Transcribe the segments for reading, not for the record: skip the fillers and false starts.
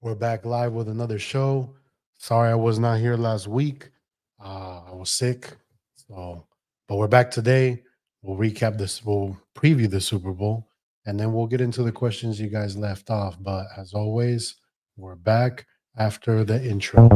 We're back live with another show. Sorry I was not here last week. I was sick. So, but we're back today. We'll recap this, we'll preview the Super Bowl, and then we'll get into the questions you guys left off. But as always, we're back after the intro.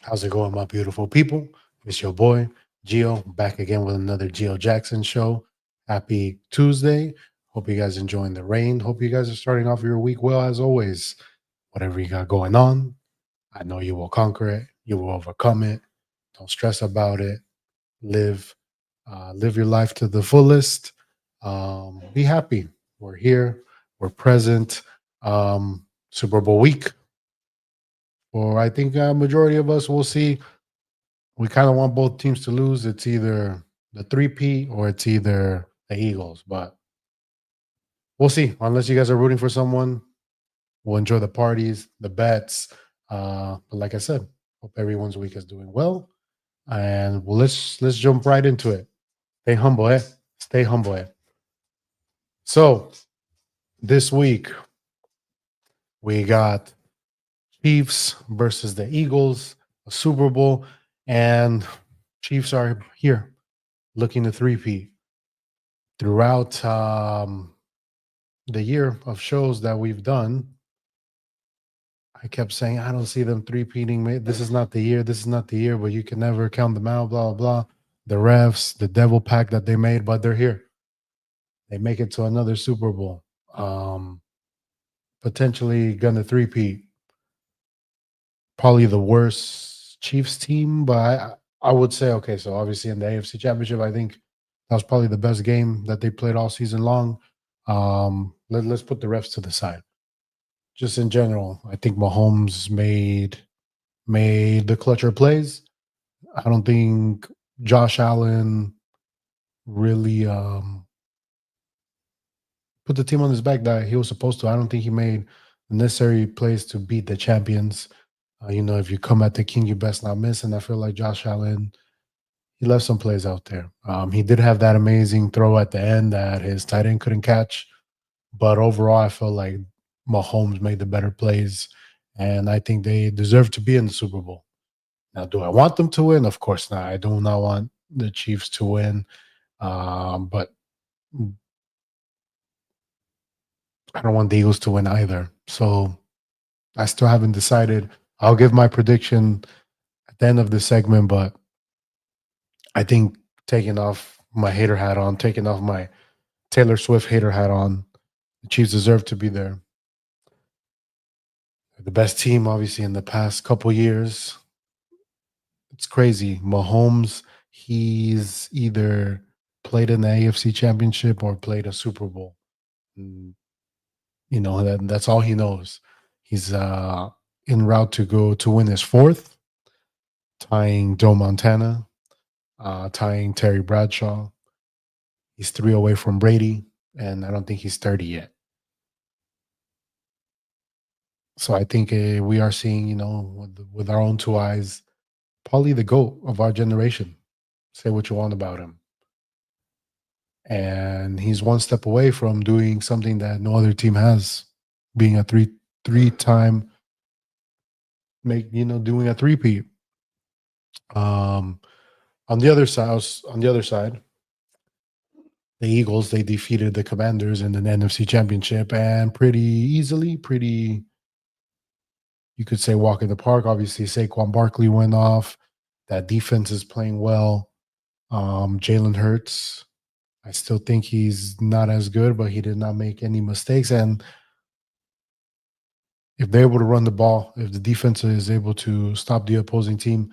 How's it going, my beautiful people? It's your boy, Gio, back again with another Gio Jackson show. Happy Tuesday. Hope you guys enjoying the rain. Hope you guys are starting off your week well, as always. Whatever you got going on, I know you will conquer it. You will overcome it. Don't stress about it. Live, live your life to the fullest. Be happy. We're here. We're present. Super Bowl week. Or I think a majority of us will see. We kind of want both teams to lose. It's either the 3P or it's either the Eagles, but we'll see. Unless you guys are rooting for someone, we'll enjoy the parties, the bets. But like I said, hope everyone's week is doing well. And well, let's jump right into it. Stay humble, eh? Stay humble, eh? So this week we got Chiefs versus the Eagles, a Super Bowl, and Chiefs are here looking to 3P throughout the year of shows that we've done. I kept saying, I don't see them three-peating. This is not the year. This is not the year, but you can never count them out, blah, blah, blah. The refs, the devil pack that they made, but they're here. They make it to another Super Bowl. Potentially gonna three-peat. Probably the worst Chiefs team, but I would say, okay, so obviously in the AFC Championship, I think that was probably the best game that they played all season long. Let's put the refs to the side. Just in general, I think Mahomes made the clutcher plays. I don't think Josh Allen really put the team on his back that he was supposed to. I don't think he made the necessary plays to beat the champions. If you come at the king, you best not miss. And I feel like Josh Allen, he left some plays out there. He did have that amazing throw at the end that his tight end couldn't catch. But overall, I feel like Mahomes made the better plays. And I think they deserve to be in the Super Bowl. Now, do I want them to win? Of course not. I do not want the Chiefs to win. But I don't want the Eagles to win either. So I still haven't decided. I'll give my prediction at the end of the segment, but I think taking off my hater hat on, taking off my Taylor Swift hater hat on, the Chiefs deserve to be there. They're the best team, obviously, in the past couple years. It's crazy. Mahomes, he's either played in the AFC Championship or played a Super Bowl. And, that's all he knows. He's en route to go to win his fourth, tying Joe Montana, tying Terry Bradshaw. He's 3 away from Brady, and I don't think he's 30 yet. So I think we are seeing, with our own 2 eyes, probably the GOAT of our generation. Say what you want about him. And he's 1 step away from doing something that no other team has, being a three-time doing a three-peat. On the other side, the Eagles, they defeated the Commanders in the NFC Championship, and pretty easily, you could say walk in the park. Obviously, Saquon Barkley went off. That defense is playing well. Jalen Hurts, I still think he's not as good, but he did not make any mistakes. And if they're able to run the ball, if the defense is able to stop the opposing team,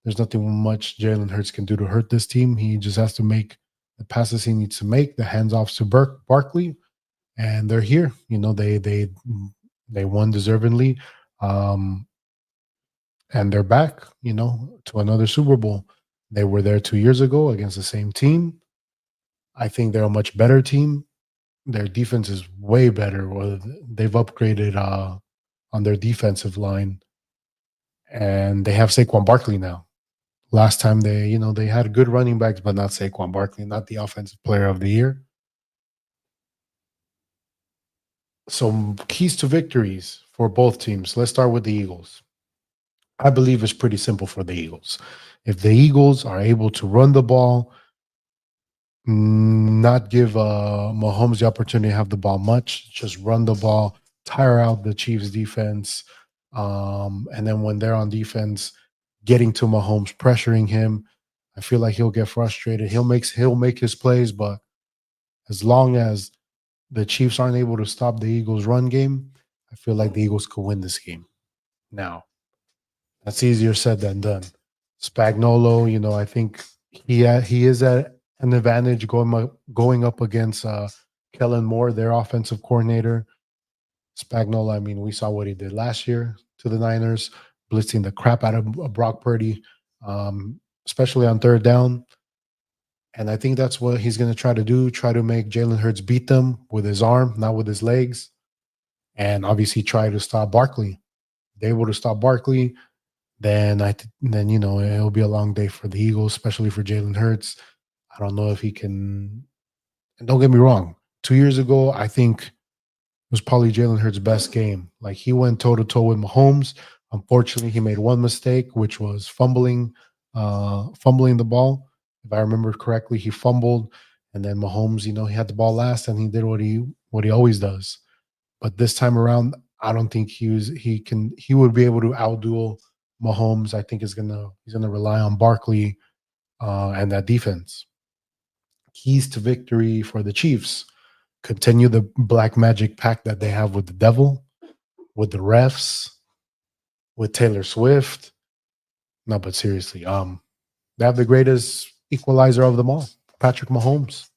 there's nothing much Jalen Hurts can do to hurt this team. He just has to make the passes he needs to make, the hands-offs to Barkley, and they're here. They won deservingly, and they're back, to another Super Bowl. They were there 2 years ago against the same team. I think they're a much better team. Their defense is way better. They've upgraded on their defensive line, and they have Saquon Barkley now, Last time they had good running backs, but not Saquon Barkley, not the offensive player of the year. So keys to victories for both teams. Let's start with the Eagles. I believe it's pretty simple for the Eagles. If the Eagles are able to run the ball, not give Mahomes the opportunity to have the ball much, just run the ball, tire out the Chiefs defense, and then when they're on defense, getting to Mahomes, pressuring him, I feel like he'll get frustrated. He'll make his plays, but as long as the Chiefs aren't able to stop the Eagles' run game, I feel like the Eagles could win this game. Now, that's easier said than done. Spagnolo, I think he is at an advantage going up against Kellen Moore, their offensive coordinator. Spagnolo, I mean, we saw what he did last year to the Niners, blitzing the crap out of Brock Purdy, especially on third down. And I think that's what he's going to try to do, try to make Jalen Hurts beat them with his arm, not with his legs, and obviously try to stop Barkley. They're able to stop Barkley, then it'll be a long day for the Eagles, especially for Jalen Hurts. I don't know if he can. And don't get me wrong. 2 years ago, I think it was probably Jalen Hurts' best game. Like he went toe to toe with Mahomes. Unfortunately, he made one mistake, which was fumbling the ball. If I remember correctly, he fumbled, and then Mahomes, he had the ball last, and he did what he always does. But this time around, I don't think he would be able to outduel Mahomes. I think he's gonna rely on Barkley and that defense. Keys to victory for the Chiefs: continue the black magic pact that they have with the devil, with the refs, with Taylor Swift. No, but seriously, they have the greatest equalizer of them all, Patrick Mahomes.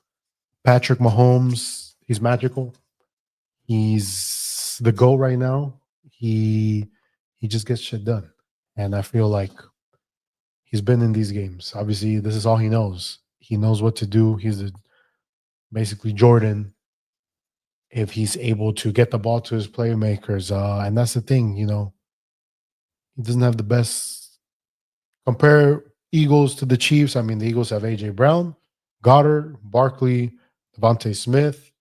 Patrick Mahomes, he's magical. He's the GOAT right now. He just gets shit done. And I feel like he's been in these games. Obviously, this is all he knows. He knows what to do. Basically Jordan if he's able to get the ball to his playmakers. And that's the thing, he doesn't have the best. Compare Eagles to the Chiefs. I mean, the Eagles have AJ Brown, Goddard, Barkley, Devontae Smith.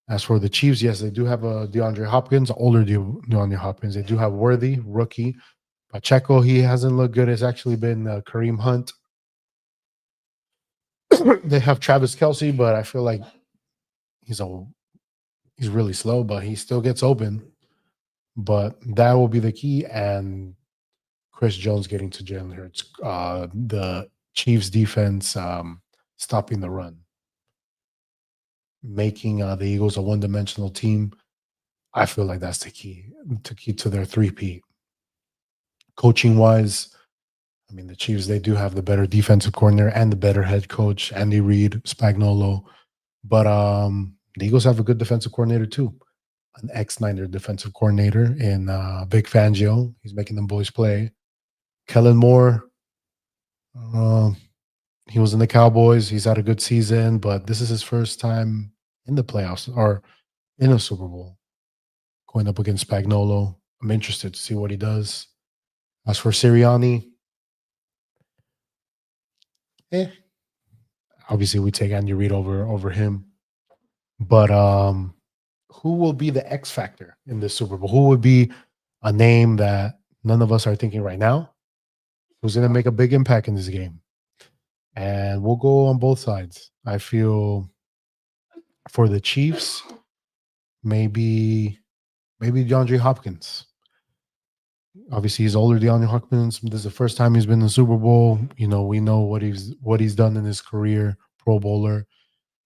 As for the Chiefs, yes, they do have a DeAndre Hopkins, older DeAndre Hopkins. They do have Worthy, rookie. Pacheco, he hasn't looked good. It's actually been Kareem Hunt. They have Travis Kelsey, but I feel like he's a he's really slow, but he still gets open. But that will be the key. And Chris Jones getting to Jalen Hurts, the Chiefs defense stopping the run, making the Eagles a one-dimensional team. I feel like that's the key to their three-peat. Coaching wise, I mean, the Chiefs, they do have the better defensive coordinator and the better head coach, Andy Reid, Spagnolo. But the Eagles have a good defensive coordinator too, an ex-Niner defensive coordinator in Big Fangio. He's making them boys play. Kellen Moore, uh, he was in the Cowboys. He's had a good season, but this is his first time in the playoffs or in a Super Bowl, going up against Spagnolo. I'm interested to see what he does. As for Sirianni, eh, obviously we take Andy Reid over him. But who will be the X factor in this Super Bowl? Who would be a name that none of us are thinking right now? Who's going to make a big impact in this game? And we'll go on both sides. I feel for the Chiefs, maybe DeAndre Hopkins. Obviously, he's older. DeAndre Hopkins. This is the first time he's been in the Super Bowl. We know what he's done in his career. Pro Bowler.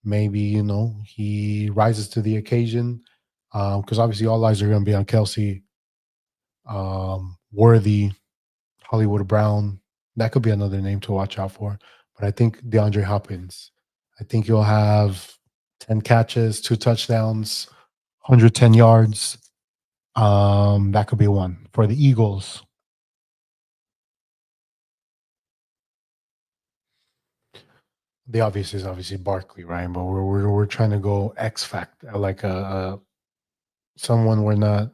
Maybe he rises to the occasion because obviously all eyes are going to be on Kelsey, Worthy, Hollywood Brown. That could be another name to watch out for. But I think DeAndre Hopkins. I think he'll have 10 catches, 2 touchdowns, 110 yards. That could be one for the Eagles. The obvious is obviously Barkley, right? But we're trying to go X factor, like someone we're not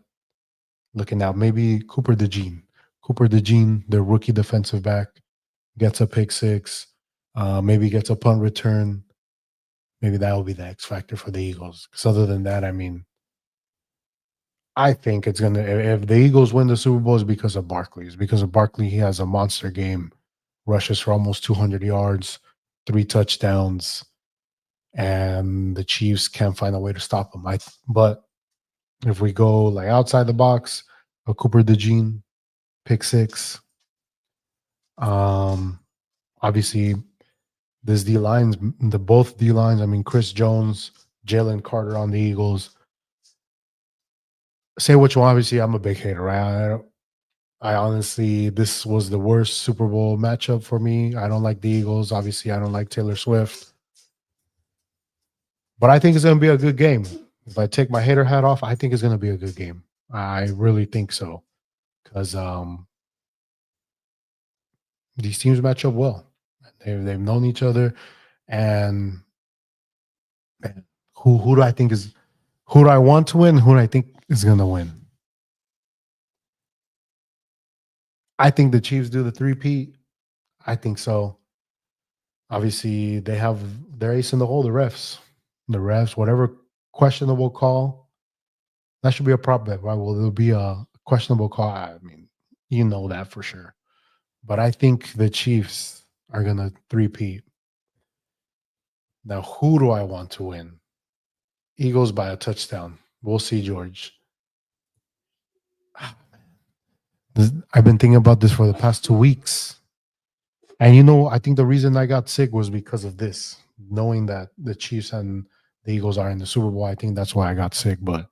looking out. Maybe Cooper DeJean. Cooper DeJean, the rookie defensive back. gets a pick six, maybe gets a punt return. Maybe that will be the X factor for the Eagles. Because other than that, I mean, I think it's gonna if the Eagles win the Super Bowl is because of Barkley. It's because of Barkley. He has a monster game, rushes for almost 200 yards, 3 touchdowns, and the Chiefs can't find a way to stop him. But if we go like outside the box, a Cooper DeJean pick six. Um, obviously, this D lines, the both D lines. I mean, Chris Jones, Jalen Carter on the Eagles. Say which one. Obviously, I'm a big hater, right? I honestly, this was the worst Super Bowl matchup for me. I don't like the Eagles. Obviously, I don't like Taylor Swift, but I think it's going to be a good game. If I take my hater hat off, I think it's going to be a good game. I really think so because these teams match up well. They've known each other, and man, who do I think is who do I want to win? Who do I think is going to win? I think the Chiefs do the three-peat. I think so. Obviously, they have their ace in the hole, the refs. The refs, whatever questionable call, that should be a prop bet, right? Will there be a questionable call? I mean, you know that for sure. But I think the Chiefs are going to three-peat. Now, who do I want to win? Eagles by a touchdown. We'll see, George. I've been thinking about this for the past 2 weeks. And I think the reason I got sick was because of this. Knowing that the Chiefs and the Eagles are in the Super Bowl, I think that's why I got sick. But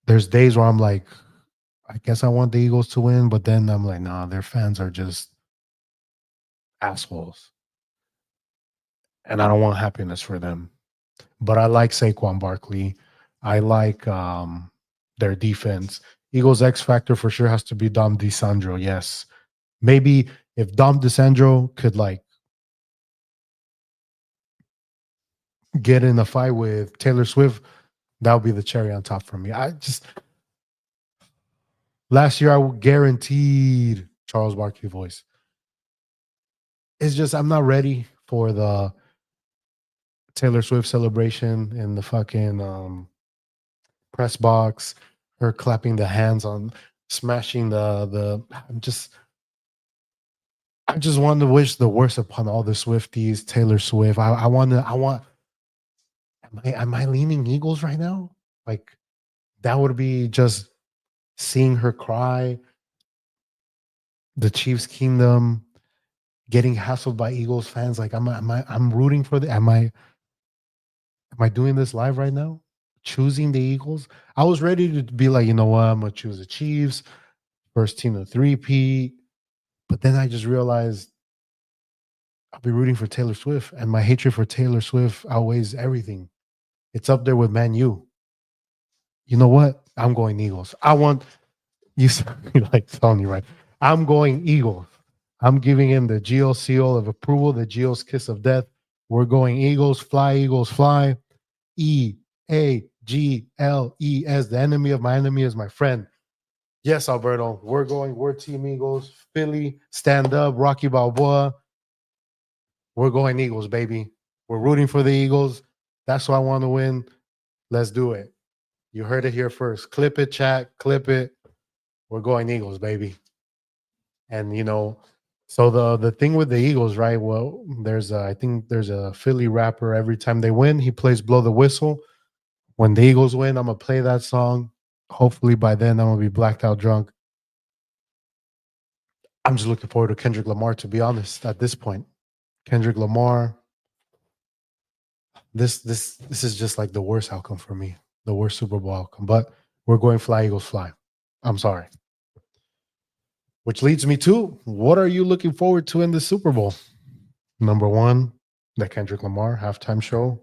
there's days where I'm like, I guess I want the Eagles to win, but then I'm like, nah, their fans are just assholes. And I don't want happiness for them. But I like Saquon Barkley. I like their defense. Eagles X factor for sure has to be Dom DeSandro. Yes. Maybe if Dom DeSandro could like get in a fight with Taylor Swift, that would be the cherry on top for me. I just last year I guaranteed Charles Barkley voice. It's just I'm not ready for the Taylor Swift celebration in the fucking press box, her clapping the hands on smashing the I just want to wish the worst upon all the Swifties, Taylor Swift. I want am I leaning Eagles right now? Like that would be just seeing her cry, the Chiefs Kingdom getting hassled by Eagles fans. Like I'm rooting for the am I doing this live right now? Choosing the Eagles. I was ready to be like, you know what, I'm gonna choose the Chiefs, first team to three-peat. But then I just realized I'll be rooting for Taylor Swift, and my hatred for Taylor Swift outweighs everything. It's up there with Man U. You know what? I'm going Eagles. I want you sound like Tony, right? I'm going Eagles. I'm giving him the Geo seal of approval, the Geo's kiss of death. We're going Eagles, fly, Eagles, fly. EAGLES. The enemy of my enemy is my friend. Yes, Alberto. We're Team Eagles. Philly, stand up. Rocky Balboa. We're going Eagles, baby. We're rooting for the Eagles. That's why I want to win. Let's do it. You heard it here first. Clip it, chat. Clip it. We're going Eagles, baby. And so the thing with the Eagles, right? Well, I think there's a Philly rapper. Every time they win, he plays "Blow the Whistle." When the Eagles win, I'm gonna play that song. Hopefully by then I'm gonna be blacked out drunk. I'm just looking forward to Kendrick Lamar, to be honest, at this point. Kendrick Lamar, this is just like the worst outcome for me, the worst Super Bowl outcome. But we're going fly, Eagles fly. I'm sorry. Which leads me to what are you looking forward to in the Super Bowl? Number one, the Kendrick Lamar halftime show.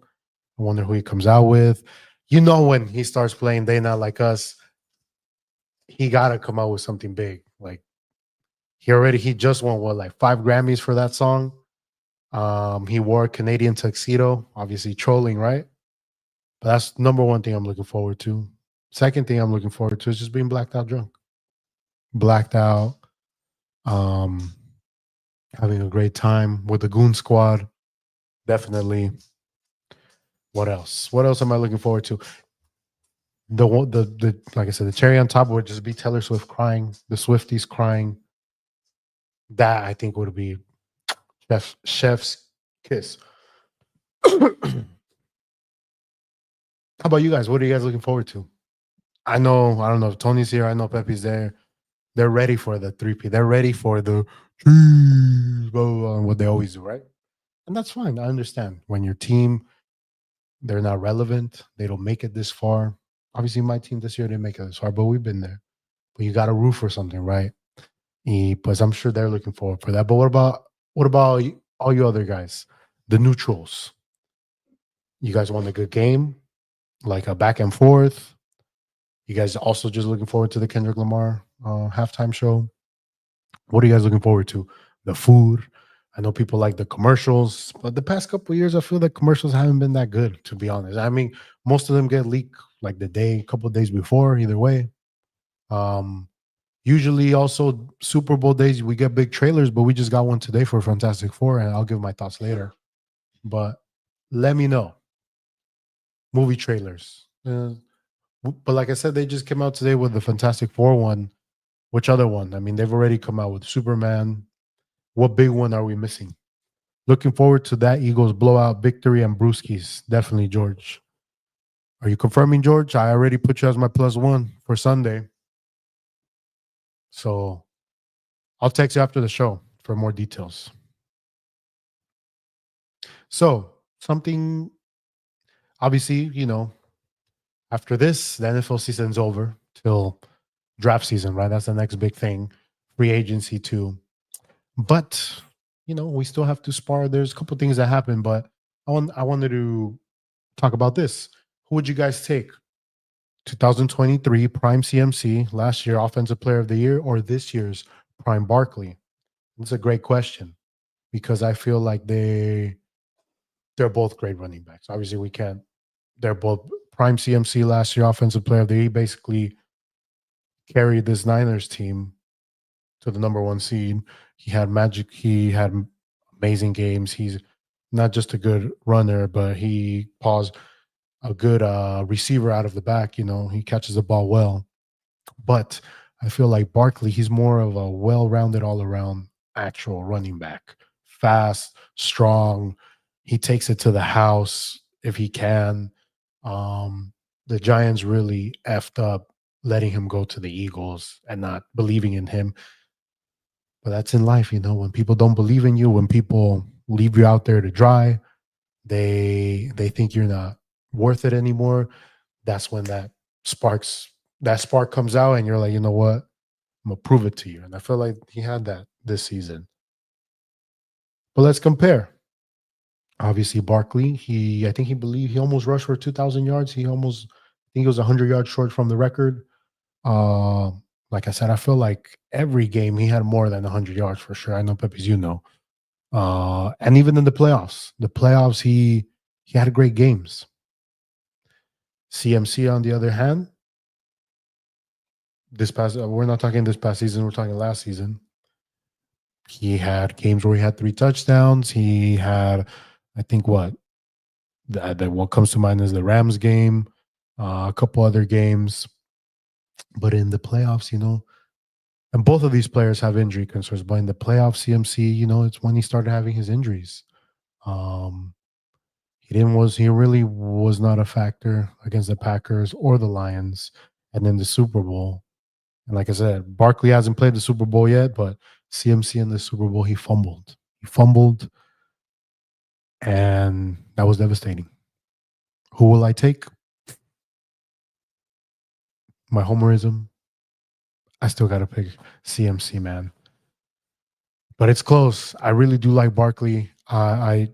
I wonder who he comes out with. When he starts playing They Not Like Us, he gotta come out with something big. Like he just won what, like 5 Grammys for that song. He wore a Canadian tuxedo, obviously trolling, right? But that's number one thing I'm looking forward to. Second thing I'm looking forward to is just being blacked out drunk. Blacked out. Um, having a great time with the Goon Squad. Definitely. What else? What else am I looking forward to? The like I said, the cherry on top would just be Taylor Swift crying, the Swifties crying. That I think would be chef's kiss. How about you guys? What are you guys looking forward to? I know, I don't know if Tony's here. I know Pepe's there. They're ready for the 3P. They're ready for the cheese, blah, blah, blah, what they always do, right? And that's fine. I understand. When your team, they're not relevant, they don't make it this far. Obviously, my team this year didn't make it this far, but we've been there. But you got to root for something, right? But I'm sure they're looking forward for that. But what about all you other guys, the neutrals? You guys want a good game, like a back and forth. You guys also just looking forward to the Kendrick Lamar halftime show. What are you guys looking forward to? The food. I know people like the commercials, but the past couple of years, I feel like commercials haven't been that good, to be honest. I mean, most of them get leaked like the day, couple of days before, either way. Um, Usually, also Super Bowl days, we get big trailers, but we just got one today for Fantastic Four, and I'll give my thoughts later. But let me know movie trailers. But like I said, they just came out today with the Fantastic Four one. Which other one? I mean, they've already come out with Superman. What big one are we missing? Looking forward to that Eagles blowout victory and Brewskis. Definitely, George. Are you confirming, George? I already put you as my +1 for Sunday. So I'll text you after the show for more details. So, something obviously, after this, the NFL season's over till draft season, right? That's the next big thing. Free agency, too. But, we still have to spar. There's a couple things that happen, but I wanted to talk about this. Who would you guys take? 2023 Prime CMC, last year Offensive Player of the Year, or this year's Prime Barkley? It's a great question because I feel like they're both great running backs. Obviously, we can't. They're both Prime CMC last year Offensive Player of the Year. He basically carried this Niners team to the number one seed. He had magic. He had amazing games. He's not just a good runner, but he paused a good receiver out of the back. He catches the ball well. But I feel like Barkley, he's more of a well-rounded, all-around actual running back. Fast, strong. He takes it to the house if he can. The Giants really effed up letting him go to the Eagles and not believing in him. But that's in life, when people don't believe in you, when people leave you out there to dry, they think you're not worth it anymore. That's when that spark comes out and you're like, you know what? I'm gonna prove it to you. And I feel like he had that this season. But let's compare. Obviously, Barkley, he almost rushed for 2,000 yards. I think he was 100 yards short from the record. Uh, like I said, I feel like every game he had more than 100 yards for sure. I know Pepe's, and even in the playoffs, he had great games. CMC, on the other hand, we're not talking this past season, we're talking last season. He had games where he had 3 touchdowns. He had, I think, what comes to mind is the Rams game, a couple other games. But in the playoffs, and both of these players have injury concerns. But in the playoffs, CMC, it's when he started having his injuries. Um, he really was not a factor against the Packers or the Lions, and then the Super Bowl. And like I said, Barkley hasn't played the Super Bowl yet, but CMC in the Super Bowl, he fumbled. And that was devastating. Who will I take? My homerism. I still got to pick CMC, man. But it's close. I really do like Barkley. I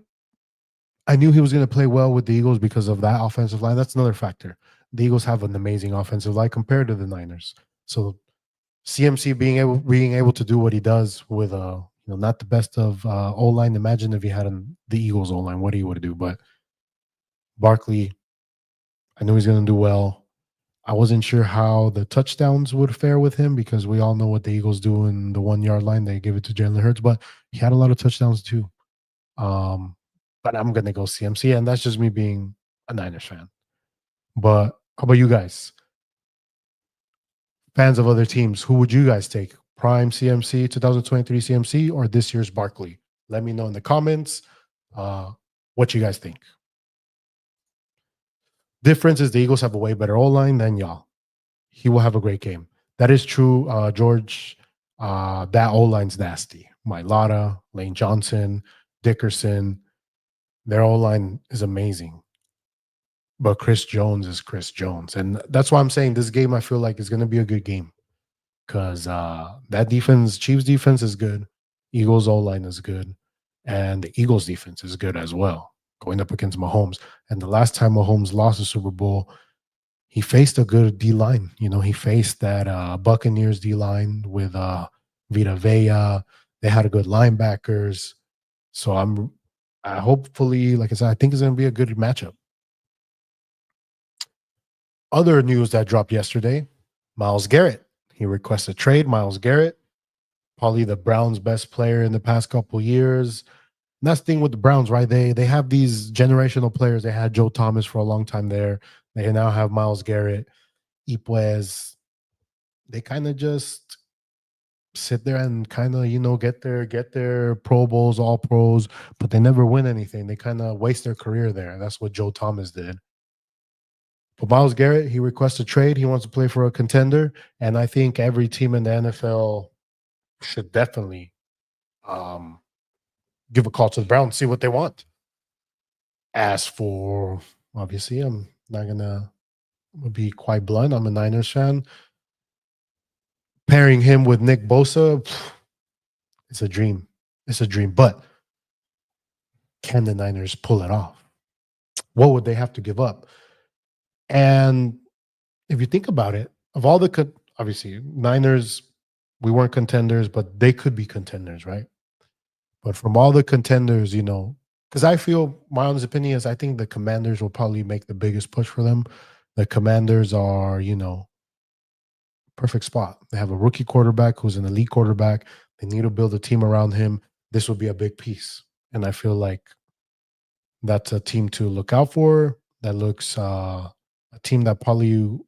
knew he was going to play well with the Eagles because of that offensive line. That's another factor. The Eagles have an amazing offensive line compared to the Niners. So CMC being able to do what he does with not the best of O line. Imagine if he had the Eagles O line, what he would do. But Barkley, I knew he's going to do well. I wasn't sure how the touchdowns would fare with him because we all know what the Eagles do in the 1 yard line. They give it to Jalen Hurts, but he had a lot of touchdowns too. Um, but I'm gonna go CMC, and that's just me being a Niners fan. But how about you guys? Fans of other teams, who would you guys take? Prime CMC, 2023 CMC, or this year's Barkley? Let me know in the comments what you guys think. Difference is the Eagles have a way better O line than y'all. He will have a great game. That is true, George. That O line's nasty. Mailata, Lane Johnson, Dickerson, their O line is amazing. But Chris Jones is Chris Jones. And that's why I'm saying this game, I feel like, is going to be a good game because that defense, Chiefs defense is good. Eagles O line is good. And the Eagles defense is good as well, going up against Mahomes. And the last time Mahomes lost the Super Bowl, he faced a good D line. You know, he faced that Buccaneers D line with Vita Vea. They had a good linebackers. So I hopefully, like I said, I think it's going to be a good matchup. Other news that dropped yesterday, Myles Garrett. He requested trade. Myles Garrett, probably the Browns' best player in the past couple years. And that's the thing with the Browns, right? They have these generational players. They had Joe Thomas for a long time there. They now have Myles Garrett, Ipuez. They kind of just sit there and kind of get their Pro Bowls, All Pros, but they never win anything. They kind of waste their career there. That's what Joe Thomas did. But Myles Garrett, he requests a trade. He wants to play for a contender, and I think every team in the NFL should definitely um, give a call to the Browns, see what they want. As for obviously, I'm not gonna be quite blunt. I'm a Niners fan. Pairing him with Nick Bosa, it's a dream. It's a dream. But can the Niners pull it off? What would they have to give up? And if you think about it, of all the obviously Niners, we weren't contenders, but they could be contenders, right? But from all the contenders, because I feel my honest opinion is I think the Commanders will probably make the biggest push for them. The Commanders are, perfect spot. They have a rookie quarterback who's an elite quarterback. They need to build a team around him. This will be a big piece. And I feel like that's a team to look out for. That looks a team that probably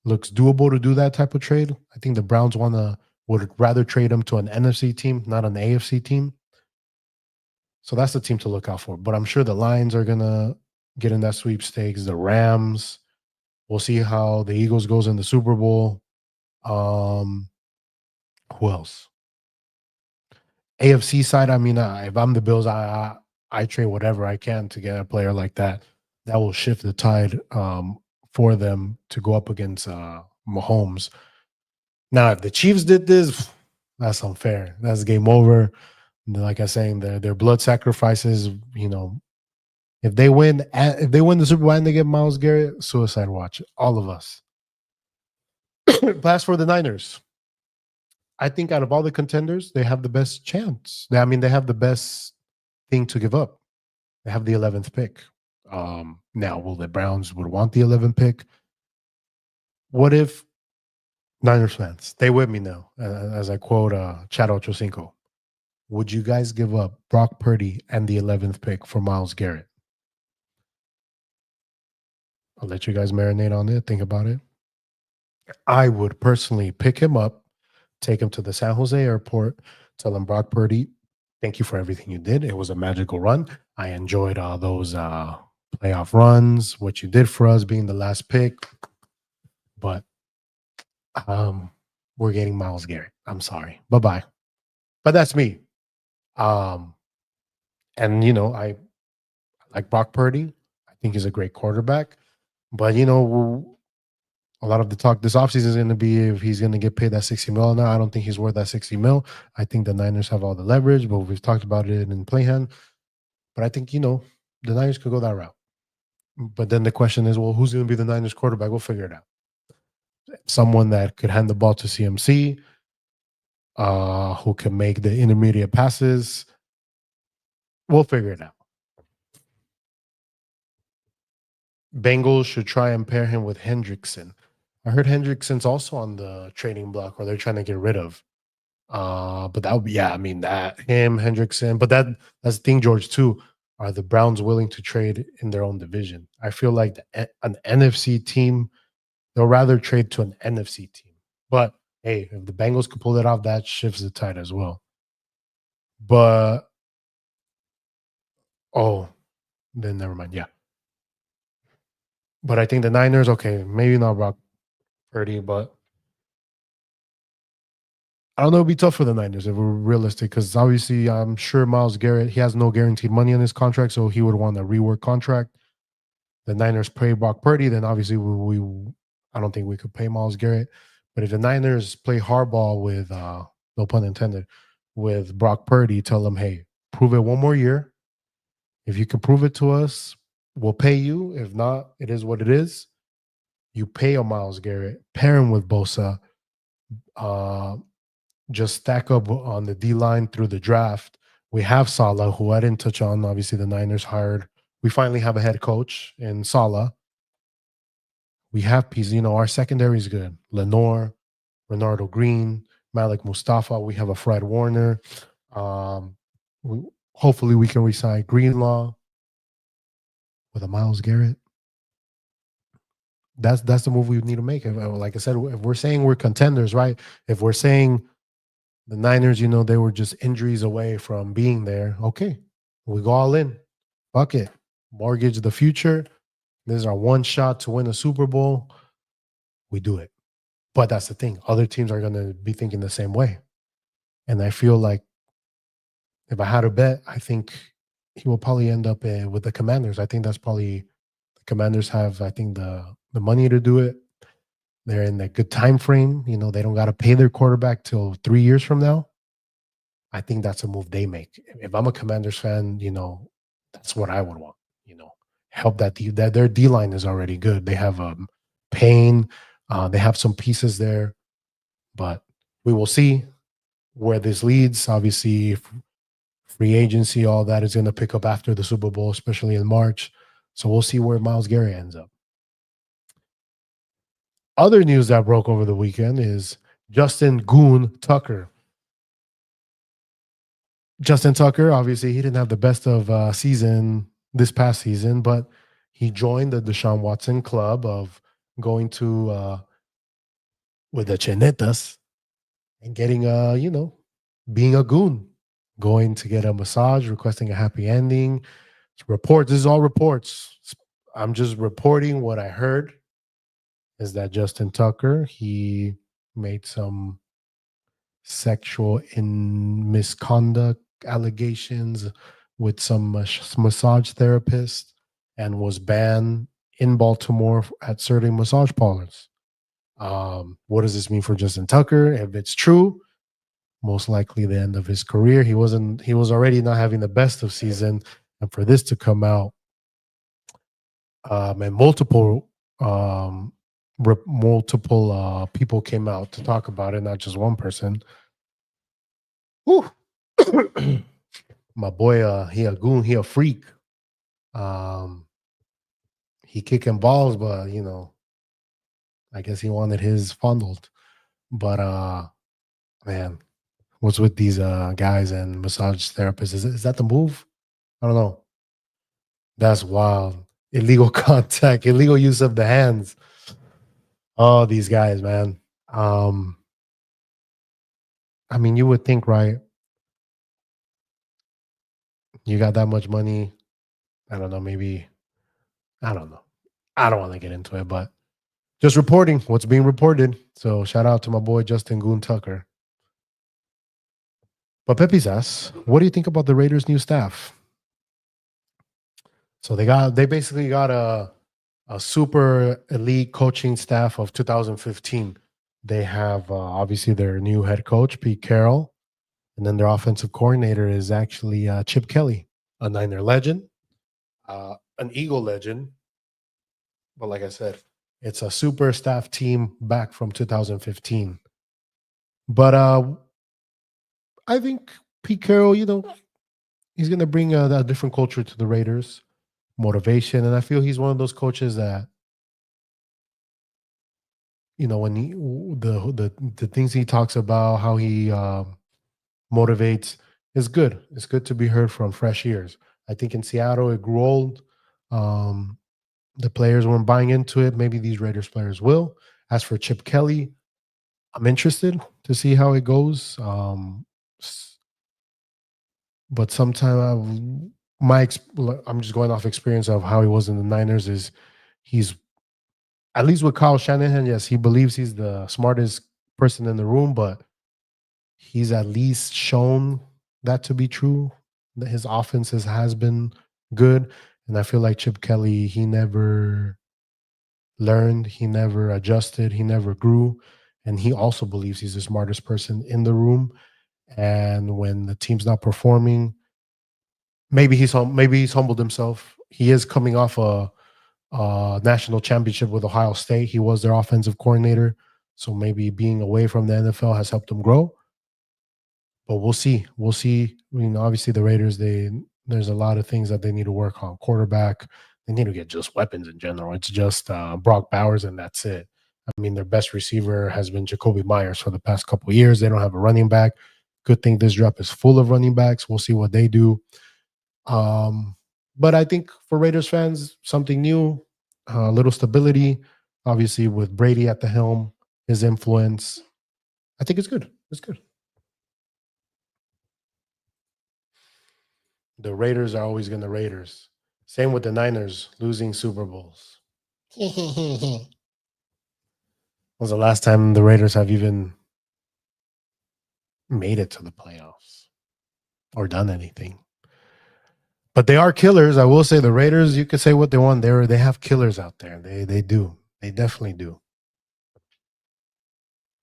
looks doable to do that type of trade. I think the Browns would rather trade him to an NFC team, not an AFC team. So that's the team to look out for. But I'm sure the Lions are gonna get in that sweepstakes. The Rams. We'll see how the Eagles goes in the Super Bowl. Who else? AFC side. I mean, if I'm the Bills, I trade whatever I can to get a player like that. That will shift the tide for them to go up against Mahomes. Now, if the Chiefs did this, that's unfair. That's game over. Like I was saying, their blood sacrifices. If they win the Super Bowl and they get Myles Garrett, suicide watch. All of us. Pass for the Niners. I think out of all the contenders, they have the best chance. They have the best thing to give up. They have the 11th pick. Now, will the Browns would want the 11th pick? What if Niners fans, stay with me now, as I quote Chad Ochocinco. Would you guys give up Brock Purdy and the 11th pick for Myles Garrett? I'll let you guys marinate on it. Think about it. I would personally pick him up, take him to the San Jose airport, tell him, Brock Purdy, thank you for everything you did. It was a magical run. I enjoyed all those playoff runs, what you did for us being the last pick. But we're getting Myles Garrett. I'm sorry. Bye-bye. But that's me. And I like Brock Purdy. I think he's a great quarterback. But a lot of the talk this offseason is going to be if he's going to get paid that 60 mil. Now, I don't think he's worth that 60 mil. I think the Niners have all the leverage, but we've talked about it in Playhand. But I think, the Niners could go that route. But then the question is, well, who's going to be the Niners quarterback? We'll figure it out. Someone that could hand the ball to CMC, who can make the intermediate passes. We'll figure it out. Bengals should try and pair him with Hendrickson. I heard Hendrickson's also on the trading block, or they're trying to get rid of. But that would be, yeah, I mean, that him, Hendrickson, but that's the thing, George, too. Are the Browns willing to trade in their own division? I feel like an NFC team, they'll rather trade to an NFC team. But hey, if the Bengals could pull it off, that shifts the tide as well. But oh, then never mind. Yeah. But I think the Niners, okay, maybe not Brock Purdy, but I don't know. It'd be tough for the Niners if we're realistic, because obviously I'm sure Miles Garrett, he has no guaranteed money on his contract, so he would want a rework contract. The Niners pay Brock Purdy, then obviously we I don't think we could pay Miles Garrett. But if the Niners play hardball with no pun intended, with Brock Purdy, tell them, hey, prove it one more year. If you can prove it to us, we'll pay you. If not, it is what it is. You pay a Miles Garrett, pair him with Bosa, uh, just stack up on the D line through the draft. We have Salah, who I didn't touch on. Obviously, the Niners hired. We finally have a head coach in Salah. We have pieces. Our secondary is good. Lenore, Renardo Green, Malik Mustafa. We have a Fred Warner. Um, we, hopefully, we can resign Greenlaw with a Miles Garrett. That's the move we need to make. Like I said, if we're saying we're contenders, right? If we're saying the Niners, they were just injuries away from being there. Okay, we go all in. Fuck it. Mortgage the future. This is our one shot to win a Super Bowl. We do it. But that's the thing. Other teams are going to be thinking the same way. And I feel like if I had to bet, I think he will probably end up with the Commanders. I think that's probably the Commanders have, I think, the money to do it. They're in a good time frame. They don't got to pay their quarterback till 3 years from now. I think that's a move they make. If I'm a Commanders fan, that's what I would want. Help that their D line is already good. They have Payne, they have some pieces there, but we will see where this leads. Obviously, free agency, all that is going to pick up after the Super Bowl, especially in March. So we'll see where Miles Garrett ends up. Other news that broke over the weekend is Justin Goon Tucker. Justin Tucker, obviously, he didn't have the best of season this past season, but he joined the Deshaun Watson club of going to with the Chenetas and getting being a goon, going to get a massage, requesting a happy ending. Reports. This is all reports. I'm just reporting what I heard. Is that Justin Tucker? He made some sexual misconduct allegations with some massage therapist and was banned in Baltimore at certain massage parlors. What does this mean for Justin Tucker? If it's true, most likely the end of his career. He was already not having the best of season, and for this to come out, and multiple people came out to talk about it, not just one person. Whew. My boy, he a goon, he a freak. He kicking balls, but I guess he wanted his fondled. But man, what's with these guys and massage therapists? Is that the move? I don't know. That's wild. Illegal contact, illegal use of the hands. Oh, these guys, man. I mean, you would think, right? You got that much money. I don't know. Maybe I don't know. I don't want to get into it, but just reporting what's being reported. So shout out to my boy Justin Goon Tucker. But Pepe's asks, what do you think about the Raiders' new staff? So they basically got a super elite coaching staff of 2015. They have obviously their new head coach Pete Carroll, and then their offensive coordinator is actually Chip Kelly, a Niner legend, an Eagle legend. But like I said, it's a super staff team back from 2015. But I think Pete Carroll, he's going to bring a different culture to the Raiders. motivation. And I feel he's one of those coaches that, when the things he talks about, how he motivates, is good. It's good to be heard from fresh ears. I think in Seattle it grew old. Um, the players weren't buying into it. Maybe these Raiders players will. As for Chip Kelly, I'm interested to see how it goes. But sometimes I'm just going off experience of how he was in the Niners. Is he's at least with Kyle Shanahan? Yes, he believes he's the smartest person in the room, but he's at least shown that to be true. That his offenses has been good, and I feel like Chip Kelly, he never learned, he never adjusted, he never grew, and he also believes he's the smartest person in the room. And when the team's not performing, maybe he's humbled himself. He is coming off a national championship with Ohio State. He was their offensive coordinator, so maybe being away from the NFL has helped him grow. But we'll see. We'll see. Obviously the Raiders, there's a lot of things that they need to work on. Quarterback, they need to get just weapons in general. It's just Brock Bowers, and that's it. I mean, their best receiver has been Jacoby Myers for the past couple of years. They don't have a running back. Good thing this draft is full of running backs. We'll see what they do. Um, but I think for Raiders fans, something new, a little stability. Obviously, with Brady at the helm, his influence, I think it's good. It's good. The Raiders are always going to Raiders. Same with the Niners losing Super Bowls. When was the last time the Raiders have even made it to the playoffs or done anything? But they are killers. I will say the Raiders, you could say what they want. They have killers out there. They do. They definitely do.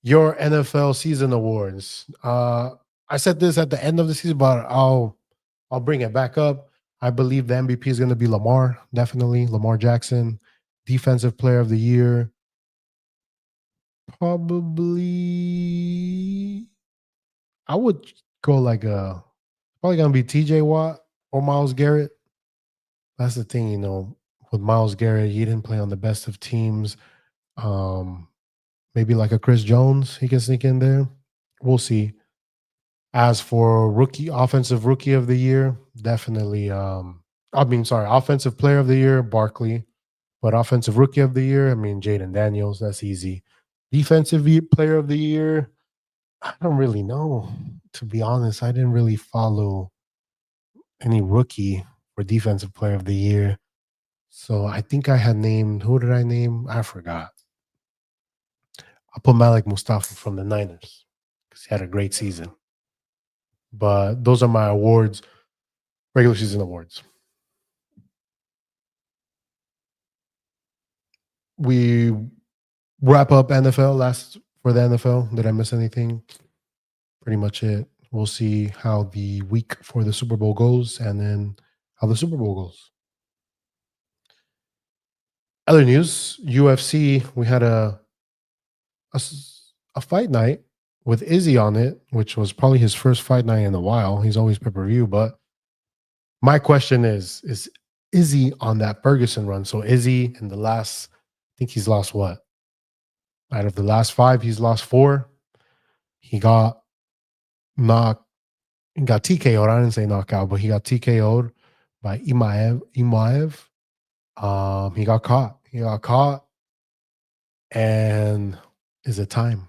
Your NFL season awards. I said this at the end of the season, but I'll bring it back up. I believe the MVP is going to be Lamar, definitely Lamar Jackson. Defensive Player of the Year, probably. I would go like probably going to be T.J. Watt or Miles Garrett. That's the thing, with Miles Garrett, he didn't play on the best of teams. Maybe like a Chris Jones, he can sneak in there. We'll see. As for offensive rookie of the year, definitely. Offensive player of the year, Barkley. But offensive rookie of the year, I mean, Jaden Daniels. That's easy. Defensive player of the year, I don't really know. To be honest, I didn't really follow any rookie for defensive player of the year. So I think I had named, who did I name? I forgot. I put Malik Mustafa from the Niners because he had a great season. But those are my awards, regular season awards. We wrap up NFL last for the NFL. Did I miss anything? Pretty much it. We'll see how the week for the Super Bowl goes and then how the Super Bowl goes. Other news, UFC, we had a fight night with Izzy on it, which was probably his first fight night in a while. He's always pay-per-view, but my question is Izzy on that Ferguson run? So Izzy in the last, I think he's lost what? Out of the last 5, he's lost 4. He got knocked, he got TKO'd. I didn't say knockout, but he got TKO'd by Imaev. He got caught. And is it time?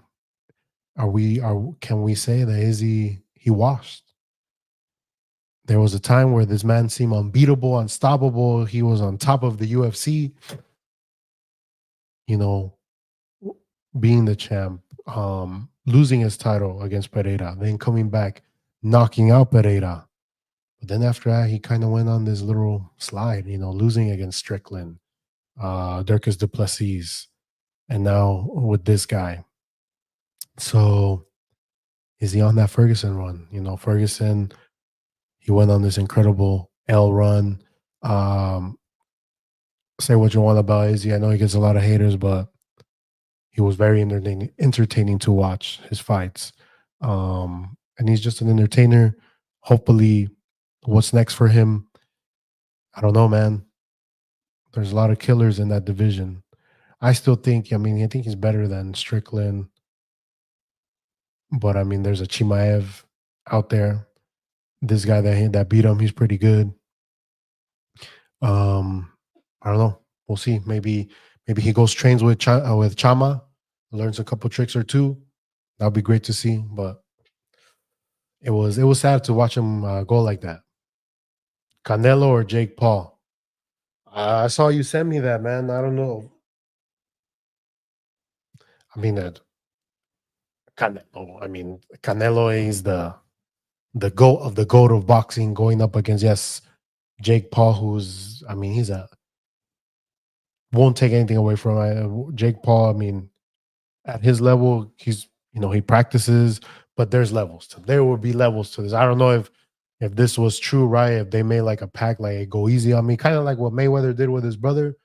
Can we say that Izzy, he washed? There was a time where this man seemed unbeatable, unstoppable. He was on top of the UFC, being the champ, losing his title against Pereira, then coming back, knocking out Pereira. But then after that, he kind of went on this little slide, losing against Strickland, Dirkus Duplessis, and now with this guy. So is he on that Ferguson run? Ferguson, he went on this incredible L run. Say what you want about Izzy. I know he gets a lot of haters, but he was very entertaining to watch his fights. And he's just an entertainer. Hopefully, what's next for him? I don't know, man. There's a lot of killers in that division. I still think, I mean, I think he's better than Strickland, but I mean, there's a Chimaev out there. This guy that beat him, he's pretty good. Um, I don't know. We'll see. Maybe he goes trains with with Chama, learns a couple tricks or two. That'll be great to see. But it was sad to watch him go like that. Canelo or Jake Paul. I saw you send me that, man. I don't know. I mean, Canelo. I mean, Canelo is the goat of boxing, going up against, yes, Jake Paul, who's, I mean, he's a won't take anything away from Jake Paul. I mean, at his level, he's, he practices, but there will be levels to this. I don't know if this was true, right? If they made like a pact, like, "Hey, go easy on me," kind of like what Mayweather did with his brother.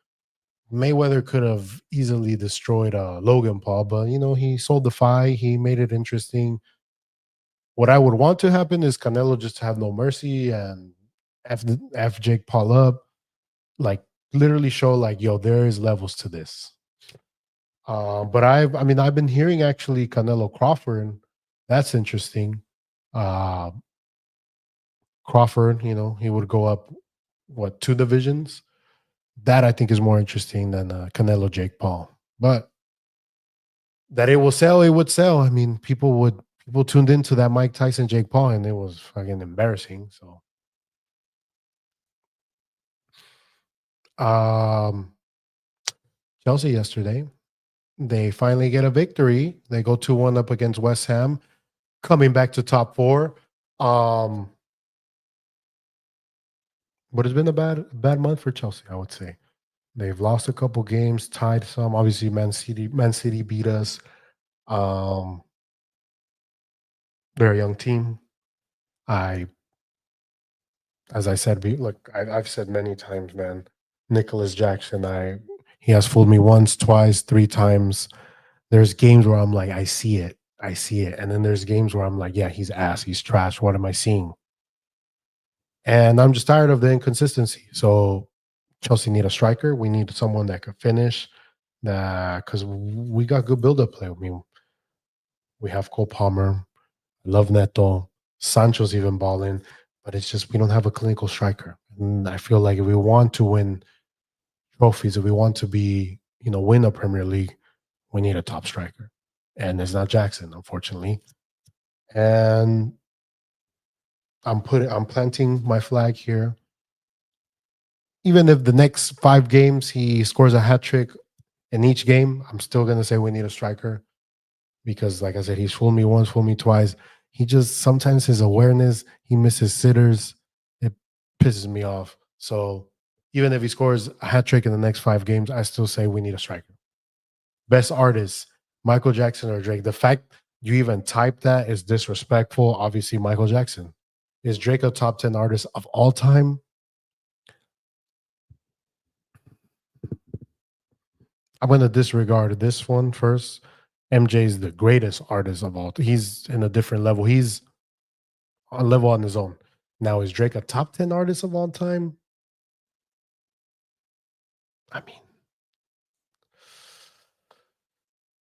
Mayweather could have easily destroyed Logan Paul, but he sold the fight. He made it interesting. What I would want to happen is Canelo just to have no mercy and F Jake Paul up, like literally show like, yo, there is levels to this. But I mean, I've been hearing actually Canelo Crawford. That's interesting. Uh, Crawford, he would go up what, two divisions. That I think is more interesting than Canelo Jake Paul. But that it will sell, it would sell. I mean, people tuned into that Mike Tyson Jake Paul, and it was fucking embarrassing. So, um, Chelsea yesterday, they finally get a victory. They go 2-1 up against West Ham, coming back to top four. Um, but it's been a bad month for Chelsea, I would say. They've lost a couple games, tied some. Obviously, Man City beat us. Um, they're a young team. I, as I said, look, I've said many times, man. Nicholas Jackson, he has fooled me once, twice, three times. There's games where I'm like, I see it, and then there's games where I'm like, yeah, he's ass, he's trash. What am I seeing? And I'm just tired of the inconsistency. So Chelsea need a striker. We need someone that could finish. Because we got good build-up play. I mean, we have Cole Palmer, love Neto, Sancho's even balling, but it's just we don't have a clinical striker. And I feel like if we want to win trophies, if we want to be, win a Premier League, we need a top striker. And it's not Jackson, unfortunately. And I'm planting my flag here. Even if the next 5 games he scores a hat trick in each game, I'm still gonna say we need a striker because, like I said, he's fooled me once, fooled me twice. He just sometimes his awareness, he misses sitters. It pisses me off. So even if he scores a hat trick in the next 5 games, I still say we need a striker. Best artist, Michael Jackson or Drake. The fact you even type that is disrespectful. Obviously, Michael Jackson. Is Drake a top 10 artist of all time? I'm going to disregard this one first. MJ is the greatest artist of all. He's in a different level. He's a level on his own. Now, is Drake a top 10 artist of all time? I mean,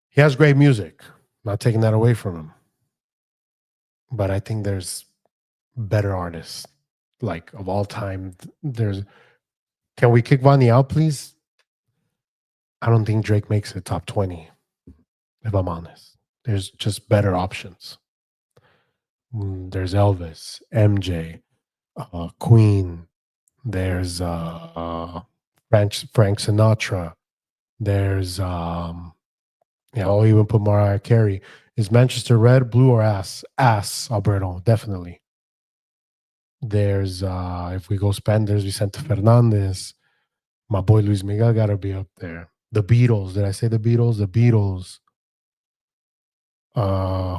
he has great music. Not taking that away from him. But I think there's better artists, like of all time. There's Can we kick Vonnie out, please? I don't think Drake makes it top 20, if I'm honest. There's just better options. There's Elvis, MJ, Queen. There's Frank Sinatra. There's yeah, I'll even put Mariah Carey. Is Manchester red, blue, or ass? Ass, Alberto, definitely. There's if we go Spanish, there's Vicente Fernandez. My boy Luis Miguel gotta be up there. The Beatles. Did I say the Beatles? The Beatles.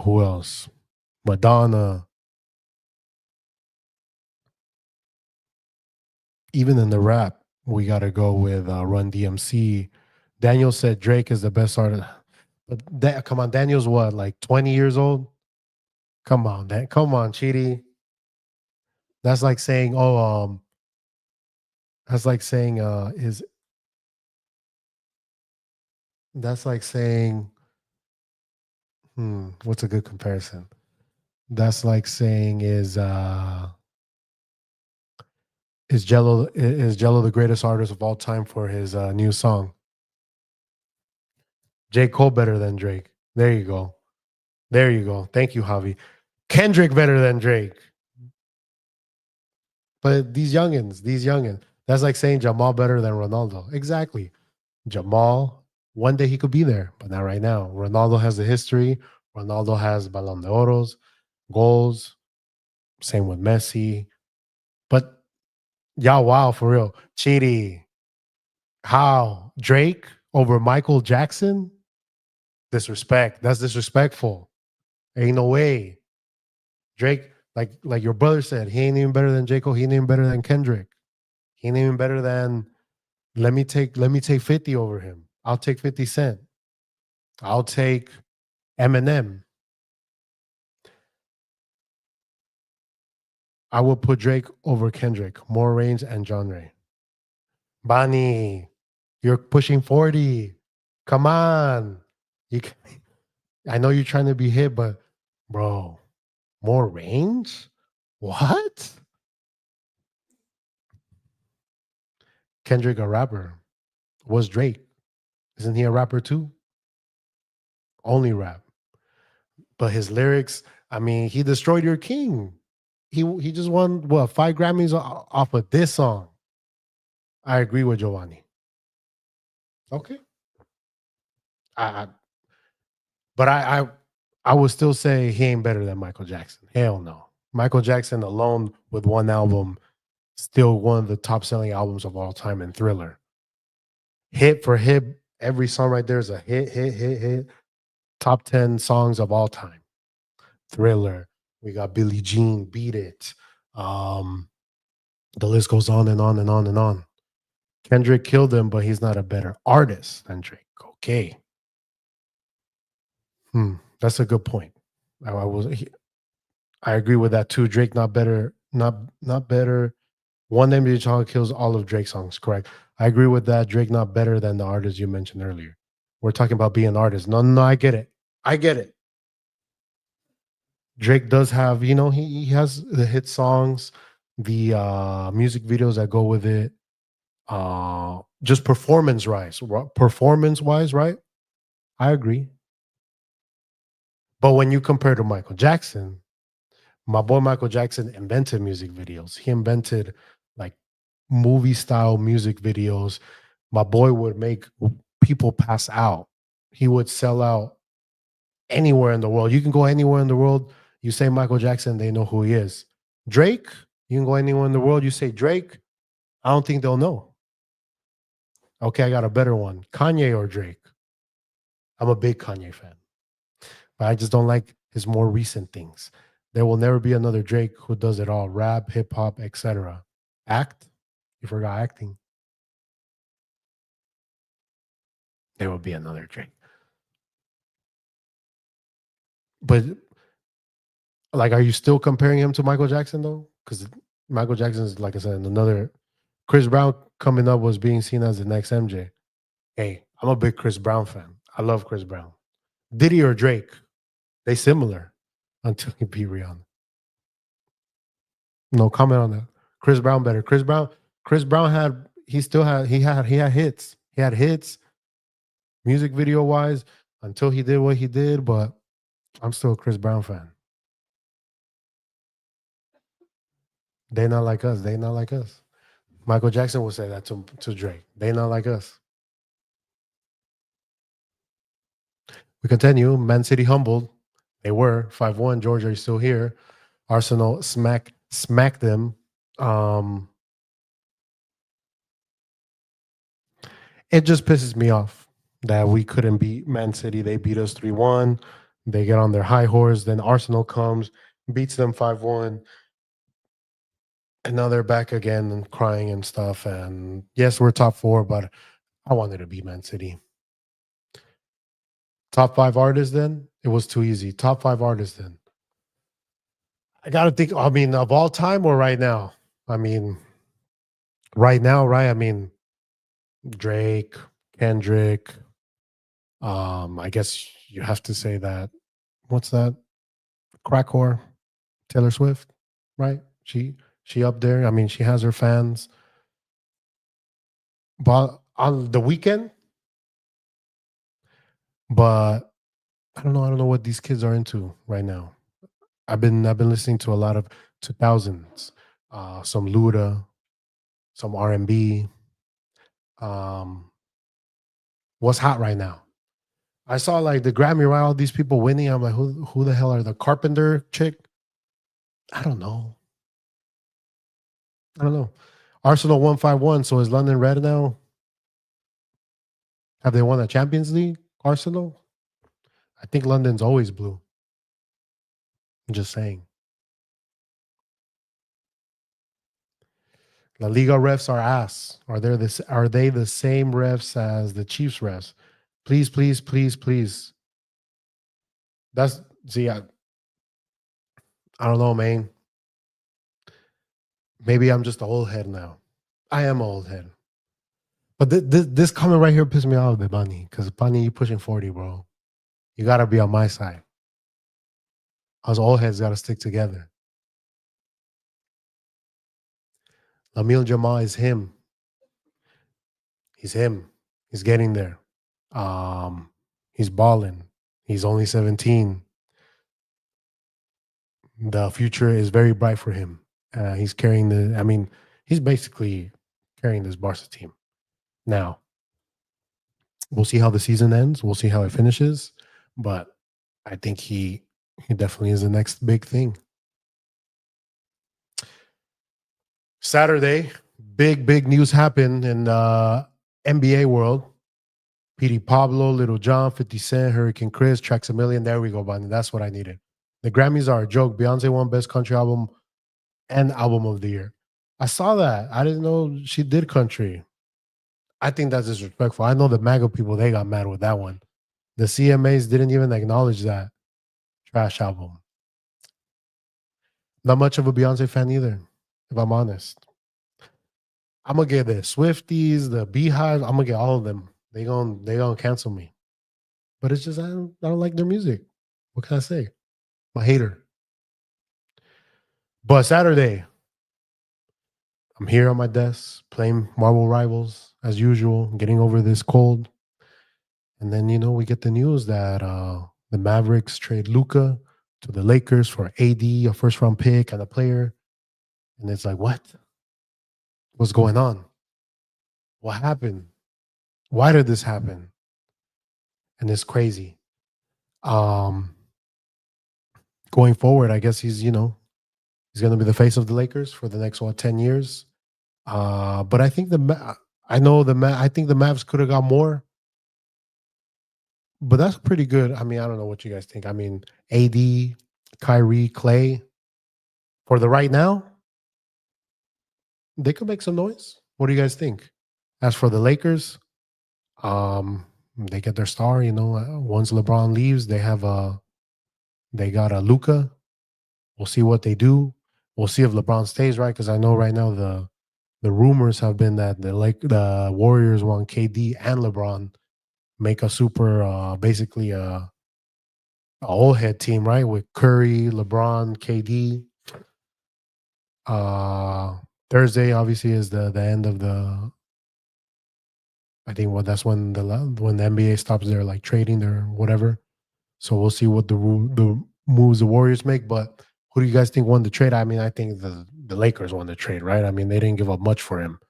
Who else? Madonna. Even in the rap, we gotta go with Run DMC. Daniel said Drake is the best artist. But come on, Daniel's what, like 20 years old? Come on, come on, Chidi. That's like saying, oh, that's like saying, is That's like saying, what's a good comparison? That's like saying is Jello the greatest artist of all time for his new song? J. Cole better than Drake. There you go. There you go. Thank you, Javi. Kendrick better than Drake. But these youngins, that's like saying Jamal better than Ronaldo. Exactly. Jamal, one day he could be there, but not right now. Ronaldo has the history. Ronaldo has Ballon d'Oros, goals. Same with Messi. But yeah, wow, for real. Chidi, how? Drake over Michael Jackson? Disrespect. That's disrespectful. Ain't no way. Drake, like your brother said, he ain't even better than J. Cole. He ain't even better than Kendrick. He ain't even better than let me take 50 over him. I'll take 50 Cent. I'll take Eminem. I will put Drake over Kendrick, more range and genre. Bonnie, you're pushing 40. Come on. You can, I know you're trying to be hip, but bro, more range? What? Kendrick a rapper. Was Drake? Isn't he a rapper too? Only rap. But his lyrics, I mean, he destroyed your king. He just won what 5 Grammys off of this song. I agree with Giovanni. Okay. I but I would still say he ain't better than Michael Jackson. Hell no. Michael Jackson alone with one album, still one of the top selling albums of all time in Thriller. Hit for hit, every song right there is a hit. Top 10 songs of all time. Thriller. We got Billie Jean, Beat It. Um, the list goes on and on and on and on. Kendrick killed him, but he's not a better artist than Drake. Okay. That's a good point. I was I agree with that too. Drake not better, not better. One NBA song kills all of Drake's songs. Correct. I agree with that. Drake not better than the artist you mentioned earlier. We're talking about being artists. No, no, I get it. I get it. Drake does have, he has the hit songs, the music videos that go with it. Just performance wise, right? I agree. But when you compare to Michael Jackson, my boy Michael Jackson invented music videos. He invented like movie style music videos. My boy would make people pass out. He would sell out anywhere in the world. You can go anywhere in the world. You say Michael Jackson, they know who he is. Drake, you can go anywhere in the world. You say Drake, I don't think they'll know. Okay, I got a better one. Kanye or Drake? I'm a big Kanye fan, but I just don't like his more recent things. There will never be another Drake who does it all: rap, hip hop, etc. Act, you forgot acting. There will be another Drake. But like, are you still comparing him to Michael Jackson though? Because Michael Jackson is, like I said, another. Chris Brown coming up was being seen as the next MJ. Hey, I'm a big Chris Brown fan. I love Chris Brown. Diddy or Drake? They similar until he beat Rihanna. No comment on that. Chris Brown better. Chris Brown had he had hits. He had hits music video wise until he did what he did, but I'm still a Chris Brown fan. They not like us. They not like us. Michael Jackson would say that to Drake. They not like us. We continue. Man City humbled. They were 5-1. Georgia is still here. Arsenal smacked them. Um, it just pisses me off that we couldn't beat Man City. They beat us 3-1. They get on their high horse. Then Arsenal comes, beats them 5-1. And now they're back again and crying and stuff. And yes, we're top four, but I wanted to beat Man City. Top five artists then? It was too easy. Top five artists then. I got to think, I mean, of all time or right now? I mean, right now, right? I mean, Drake, Kendrick, I guess you have to say that. What's that? Crack whore, Taylor Swift, right? She up there. I mean, she has her fans. But on the weekend, but I don't know. I don't know what these kids are into right now. I've been listening to a lot of 2000s, some Luda, some R&B. Um, what's hot right now? I saw like the Grammy, right? All these people winning. I'm like, who the hell are the Carpenter chick? I don't know. I don't know. Arsenal 151. So is London red now? Have they won the Champions League? Arsenal? I think London's always blue. I'm just saying. La Liga refs are ass. Are they the same refs as the Chiefs refs? Please, please, please, please. That's see, I don't know, man. Maybe I'm just an old head now. I am an old head. But this comment right here pissed me off a bit, Bunny. Because Bunny, you pushing 40, bro. You gotta be on my side. Us old heads gotta stick together. Lamil Jamal is him. He's him. He's getting there. He's balling. He's only 17. The future is very bright for him. He's carrying the. I mean, he's basically carrying this Barca team. Now, we'll see how the season ends. We'll see how it finishes. But I think he definitely is the next big thing. Saturday, big news happened in the NBA world. Petey Pablo, Little John, 50 Cent, Hurricane Chris, Tracks a Million. There we go, Bunny. That's what I needed. The Grammys are a joke. Beyonce won Best Country Album and Album of the Year. I saw that. I didn't know she did country. I think that's disrespectful. I know the MAGA people, they got mad with that one. The CMAs didn't even acknowledge that trash album. Not much of a Beyonce fan either, if I'm honest. I'm gonna get the Swifties, the Beehive. I'm gonna get all of them. They gonna cancel me. But it's just I don't like their music. What can I say? I'm a hater. But Saturday, I'm here on my desk playing Marvel Rivals as usual, getting over this cold. And then we get the news that the Mavericks trade Luca to the Lakers for AD, a first round pick, and a player. And it's like, what? What's going on? What happened? Why did this happen? And it's crazy. Um, Going forward, I guess he's going to be the face of the Lakers for the next 10 years. But I think I think the Mavs could have got more, but that's pretty good. I mean, I don't know what you guys think. I mean, AD, Kyrie, Clay, for the right now, they could make some noise. What do you guys think? As for the Lakers, they get their star. Once LeBron leaves, they got a Luca. We'll see what they do. We'll see if LeBron stays, right? Because I know right now the rumors have been that the Warriors want KD and LeBron make a super basically a old head team, right? With Curry, LeBron, KD. Thursday obviously is the end of the. I think that's when the NBA stops their like trading their whatever. So we'll see what the moves the Warriors make. But who do you guys think won the trade? I mean, I think the Lakers won the trade, right? I mean, they didn't give up much for him.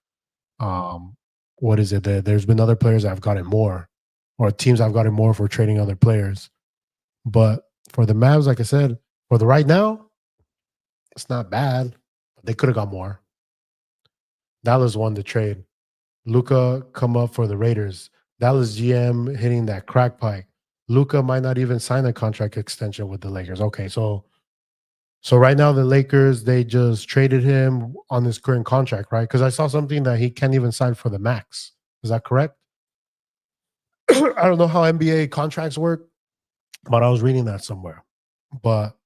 What is it? There's been other players that have gotten more, or teams have gotten more for trading other players. But for the Mavs, like I said, for the right now, it's not bad. They could have got more. Dallas won the trade. Luca come up for the Raiders. Dallas GM hitting that crack pipe. Luca might not even sign a contract extension with the Lakers. Okay, so right now the Lakers, they just traded him on his current contract, right? Because I saw something that he can't even sign for the max. Is that correct? I don't know how NBA contracts work, but I was reading that somewhere. But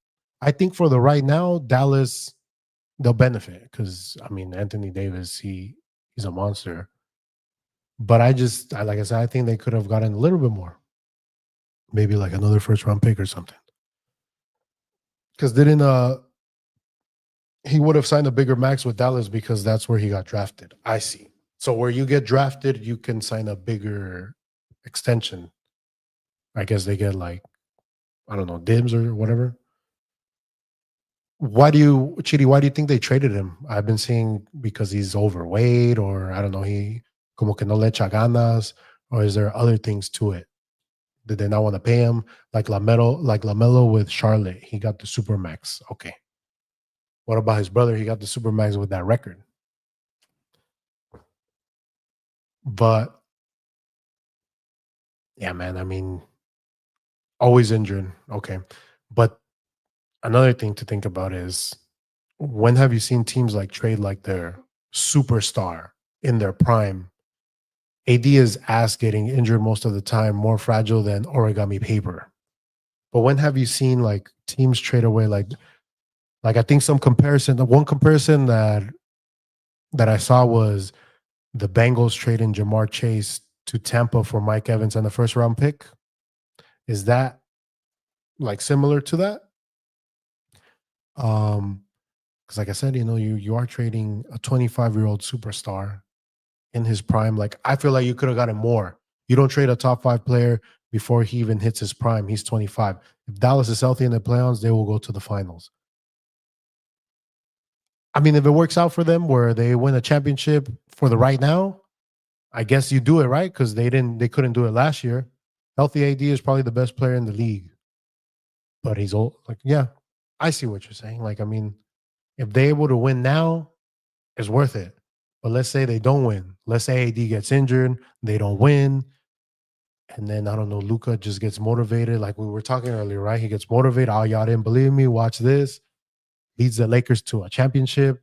I think for the right now, Dallas, they'll benefit because I mean Anthony Davis, he's a monster. But like I said, I think they could have gotten a little bit more. maybe like another first round pick or something. Because didn't he would have signed a bigger max with Dallas because that's where he got drafted. I see. So where you get drafted, you can sign a bigger extension. I guess they get like, I don't know, dibs or whatever. Why do you, Chidi? Why do you think they traded him? I've been seeing because he's overweight, or I don't know, he como que no le echa ganas, or is there other things to it? Did they not want to pay him like Lamelo with Charlotte? He got the super max. Okay. What about his brother? He got the super max with that record. But yeah, man. I mean, always injured. Okay. But another thing to think about is when have you seen teams like trade like their superstar in their prime? AD is ass getting injured most of the time, more fragile than origami paper. But when have you seen like teams trade away like I think some comparison, the one comparison that I saw was the Bengals trading Jamar Chase to Tampa for Mike Evans and the first round pick. Is that like similar to that? Because like I said, you are trading a 25-year-old superstar in his prime. Like I feel like you could have gotten more. You don't trade a top 5 player before he even hits his prime. He's 25. If Dallas is healthy in the playoffs, they will go to the finals. I mean, if it works out for them where they win a championship for the right now, I guess you do it right because they couldn't do it last year. Healthy AD is probably the best player in the league, but he's old. Like, yeah, I see what you're saying. Like, I mean, if they're able to win now, it's worth it. But let's say they don't win. Let's say AD gets injured, they don't win, and then I don't know, Luca just gets motivated. Like we were talking earlier, right? He gets motivated. Oh, y'all didn't believe me. Watch this. Leads the Lakers to a championship.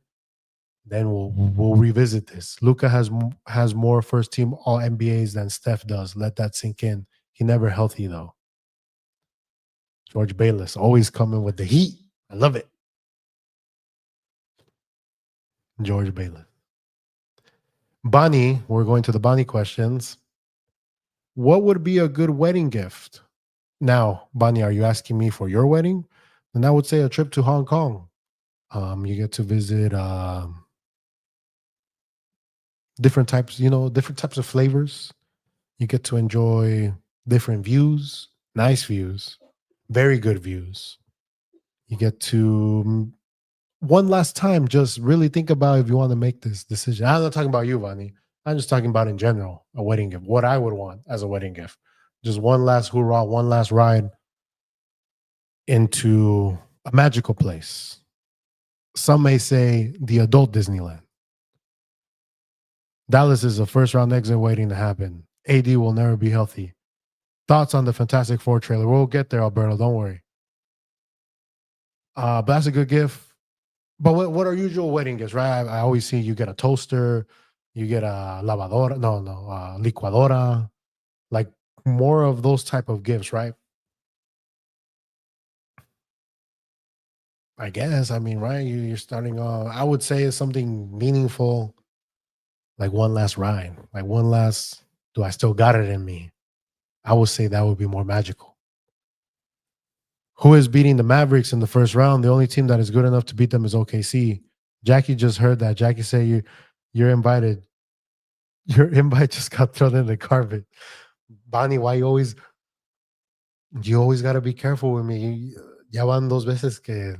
Then we'll revisit this. Luca has more first team All NBAs than Steph does. Let that sink in. He never healthy though. George Bayless always coming with the heat. I love it. George Bayless. Bonnie, we're going to the Bonnie questions. What would be a good wedding gift? Now, Bonnie, are you asking me for your wedding? Then I would say a trip to Hong Kong. You get to visit different types of flavors. You get to enjoy different views, nice views, very good views. You get to one last time just really think about if you want to make this decision. I'm not talking about you, Vani. I'm just talking about in general, a wedding gift. What I would want as a wedding gift. Just one last hoorah, one last ride into a magical place. Some may say the adult Disneyland. Dallas is a first round exit waiting to happen. AD will never be healthy. Thoughts on the Fantastic Four trailer? We'll get there, Alberto. Don't worry. But that's a good gift. But what are usual wedding gifts, right? I always see you get a toaster, you get a lavadora, licuadora, like more of those type of gifts, right? I guess. I mean, right? You're starting off. I would say it's something meaningful, like one last ride, like one last. Do I still got it in me? I would say that would be more magical. Who is beating the Mavericks in the first round? The only team that is good enough to beat them is OKC. Jackie just heard that. Jackie say you're invited. Your invite just got thrown in the carpet. Bonnie, why you always gotta be careful with me. Ya van dos veces que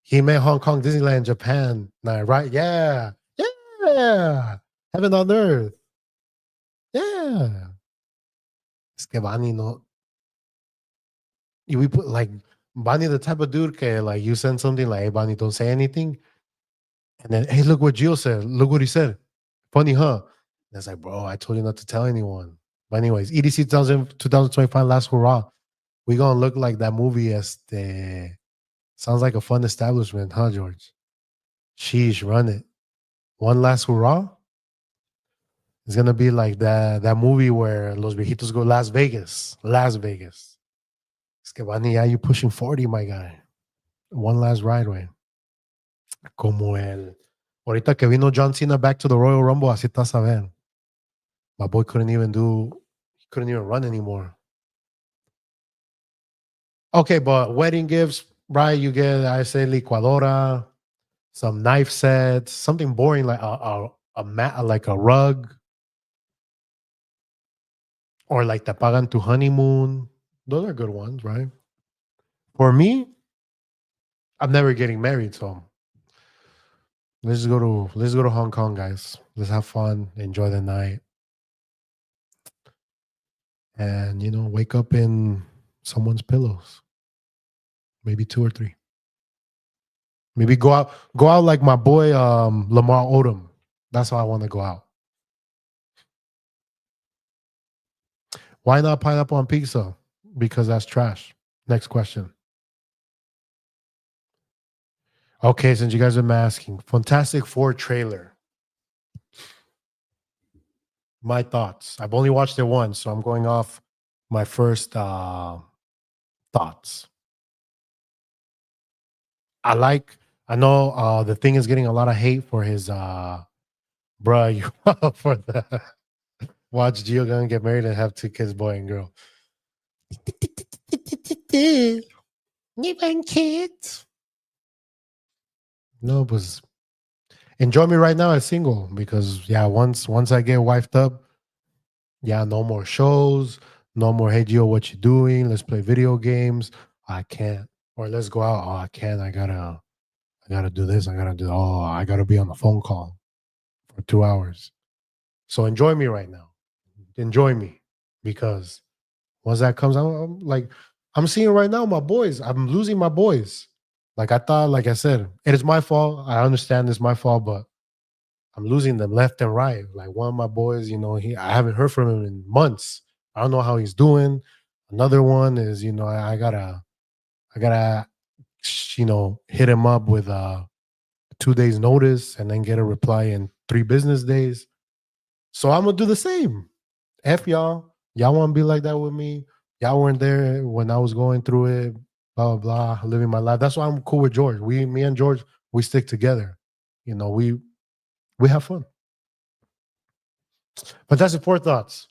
he meant Hong Kong, Disneyland, Japan. Nah, right? Yeah. Yeah. Heaven on earth. Yeah. Es que Bonnie no. We put like Bonnie the type of dude que like you send something like, hey Bonnie, don't say anything. And then, hey, look what Gio said. Look what he said. Funny, huh? And it's like, bro, I told you not to tell anyone. But anyways, EDC 2025 last hurrah. We gonna look like that movie. Sounds like a fun establishment, huh, George? Sheesh, run it. One last hurrah. It's gonna be like that movie where Los Viejitos go Las Vegas. Las Vegas. Es que Vani, ya you pushing 40, my guy. One last ride, way. Como el. Ahorita que vino John Cena back to the Royal Rumble, así estás a ver. My boy he couldn't even run anymore. Okay, but wedding gifts, right? You get, I say, licuadora, some knife sets, something boring like a mat, like a rug, or like the pagan to honeymoon. Those are good ones, right? For me, I'm never getting married, so let's go to Hong Kong, guys. Let's have fun, enjoy the night, and wake up in someone's pillows. Maybe two or three. Maybe go out like my boy Lamar Odom. That's how I want to go out. Why not pineapple on pizza? Because that's trash. Next question. Okay, since you guys are asking, Fantastic Four trailer. My thoughts. I've only watched it once, so I'm going off my first thoughts. I know the thing is getting a lot of hate for his bruh, you for the watch Gio gonna get married and have two kids, boy and girl. Even kids. No, but enjoy me right now as single because yeah, once I get wifed up, yeah, no more shows, no more hey Gio, what you doing? Let's play video games. I can't. Or let's go out. Oh, I can't. I gotta do this. I gotta be on the phone call for 2 hours. So enjoy me right now. Enjoy me because once that comes out, I'm seeing right now my boys. I'm losing my boys. Like I thought, like I said, it is my fault. I understand it's my fault, but I'm losing them left and right. Like one of my boys, I haven't heard from him in months. I don't know how he's doing. Another one is, I gotta, hit him up with 2 days notice and then get a reply in 3 business days. So I'm gonna do the same. F y'all. Y'all want to be like that with me? Y'all weren't there when I was going through it. Blah blah blah. Living my life. That's why I'm cool with George. Me and George, we stick together. We have fun. Fantastic Four thoughts.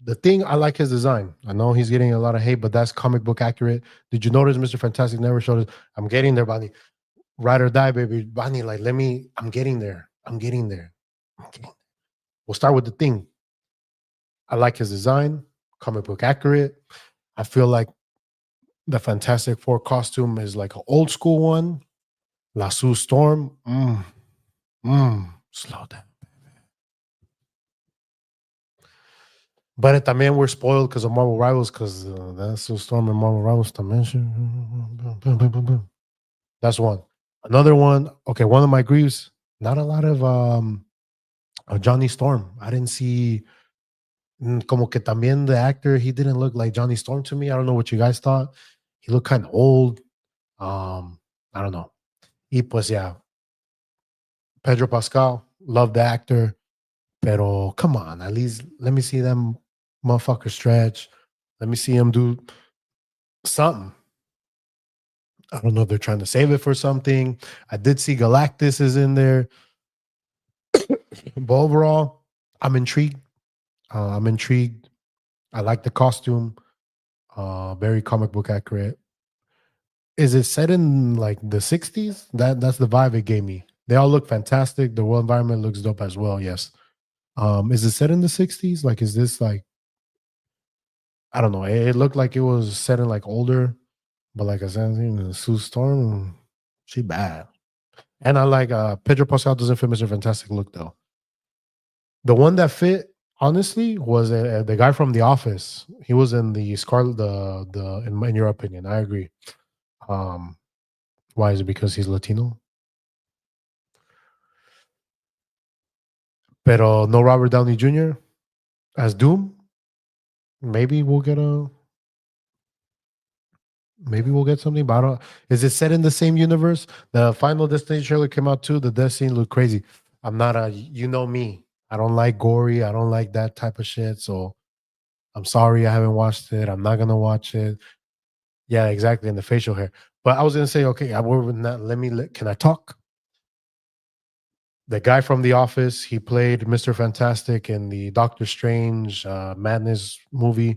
The thing I like his design. I know he's getting a lot of hate, but that's comic book accurate. Did you notice Mr. Fantastic never showed us? I'm getting there, Bonnie. Ride or die, baby. Bonnie, like, let me. I'm getting there. I'm getting there. Okay. We'll start with the thing. I like his design, comic book accurate. I feel like the Fantastic Four costume is like an old school one. La Sue Storm. Slow down. But también we're spoiled because of Marvel Rivals because that's Sue Storm and Marvel Rivals dimension. That's one. Another one. Okay, one of my griefs. Not a lot of Johnny Storm. I didn't see. Como que también the actor, he didn't look like Johnny Storm to me. I don't know what you guys thought. He looked kind of old. I don't know. Y pues yeah, Pedro Pascal, love the actor. Pero come on, at least let me see them motherfuckers stretch. Let me see him do something. I don't know if they're trying to save it for something. I did see Galactus is in there. But overall, I'm intrigued. I'm intrigued. I like the costume. Very comic book accurate. Is it set in like the 60s? That's the vibe it gave me. They all look fantastic. The world environment looks dope as well. Yes. Is it set in the 60s? Like, is this like I don't know. It looked like it was set in like older, but like I said, Sue Storm, she bad. And I like Pedro Pascal doesn't fit Mr. Fantastic look though. The one that fit honestly was the guy from The Office. He was in the Scarlet. In your opinion, I agree. Um, why is it because he's Latino? Pero no Robert Downey Jr. as Doom. Maybe we'll get a. Maybe we'll get something. But I don't. Is it set in the same universe? The Final Destination trailer came out too. The death scene looked crazy. I'm not a. You know me. I don't like gory. I don't like that type of shit. So I'm sorry I haven't watched it. I'm not gonna watch it. Yeah, exactly. And the facial hair. But I was gonna say, okay, I will not. Can I talk? The guy from The Office. He played Mr. Fantastic in the Doctor Strange Madness movie.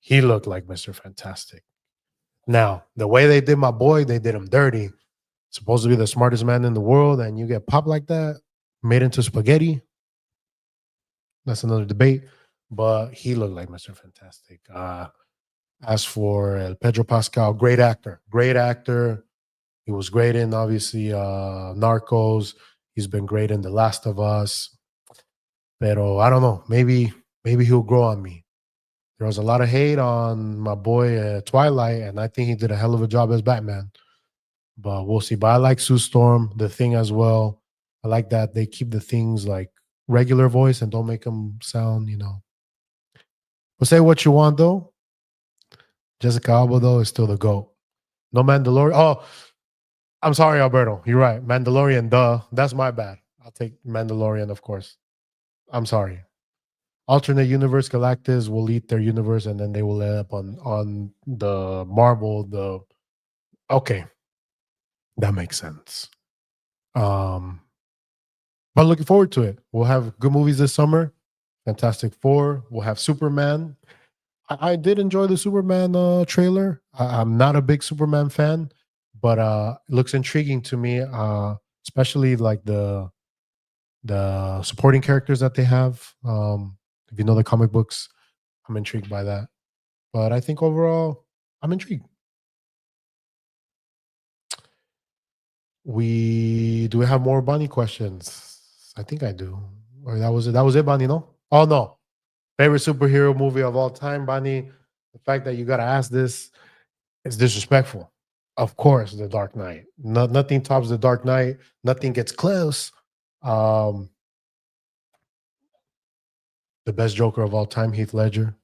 he looked like Mr. Fantastic. Now, the way they did my boy, they did him dirty. Supposed to be the smartest man in the world, and you get popped like that, made into spaghetti. That's another debate. But he looked like Mr. Fantastic. As for Pedro Pascal, great actor. Great actor. He was great in obviously Narcos. He's been great in The Last of Us. Pero I don't know. Maybe he'll grow on me. There was a lot of hate on my boy Twilight, and I think he did a hell of a job as Batman. But we'll see. But I like Sue Storm, the Thing as well. I like that they keep the things like regular voice and don't make them sound, But say what you want though. Jessica Alba though is still the GOAT. No Mandalorian. Oh, I'm sorry, Alberto. You're right. Mandalorian, duh. That's my bad. I'll take Mandalorian, of course. I'm sorry. Alternate universe Galactus will eat their universe and then they will end up on the Marvel, the okay. That makes sense. But looking forward to it. We'll have good movies this summer. Fantastic Four. We'll have Superman. I did enjoy the Superman trailer. I'm not a big Superman fan, but it looks intriguing to me. Especially like the supporting characters that they have. If you know the comic books, I'm intrigued by that. But I think overall, I'm intrigued. Do we have more Bonnie questions? I think I do. Or that was it. That was it, Bonnie, no? Oh no. Favorite superhero movie of all time, Bonnie. The fact that you gotta ask this is disrespectful. Of course, The Dark Knight. Nothing tops The Dark Knight. Nothing gets close. The best Joker of all time, Heath Ledger.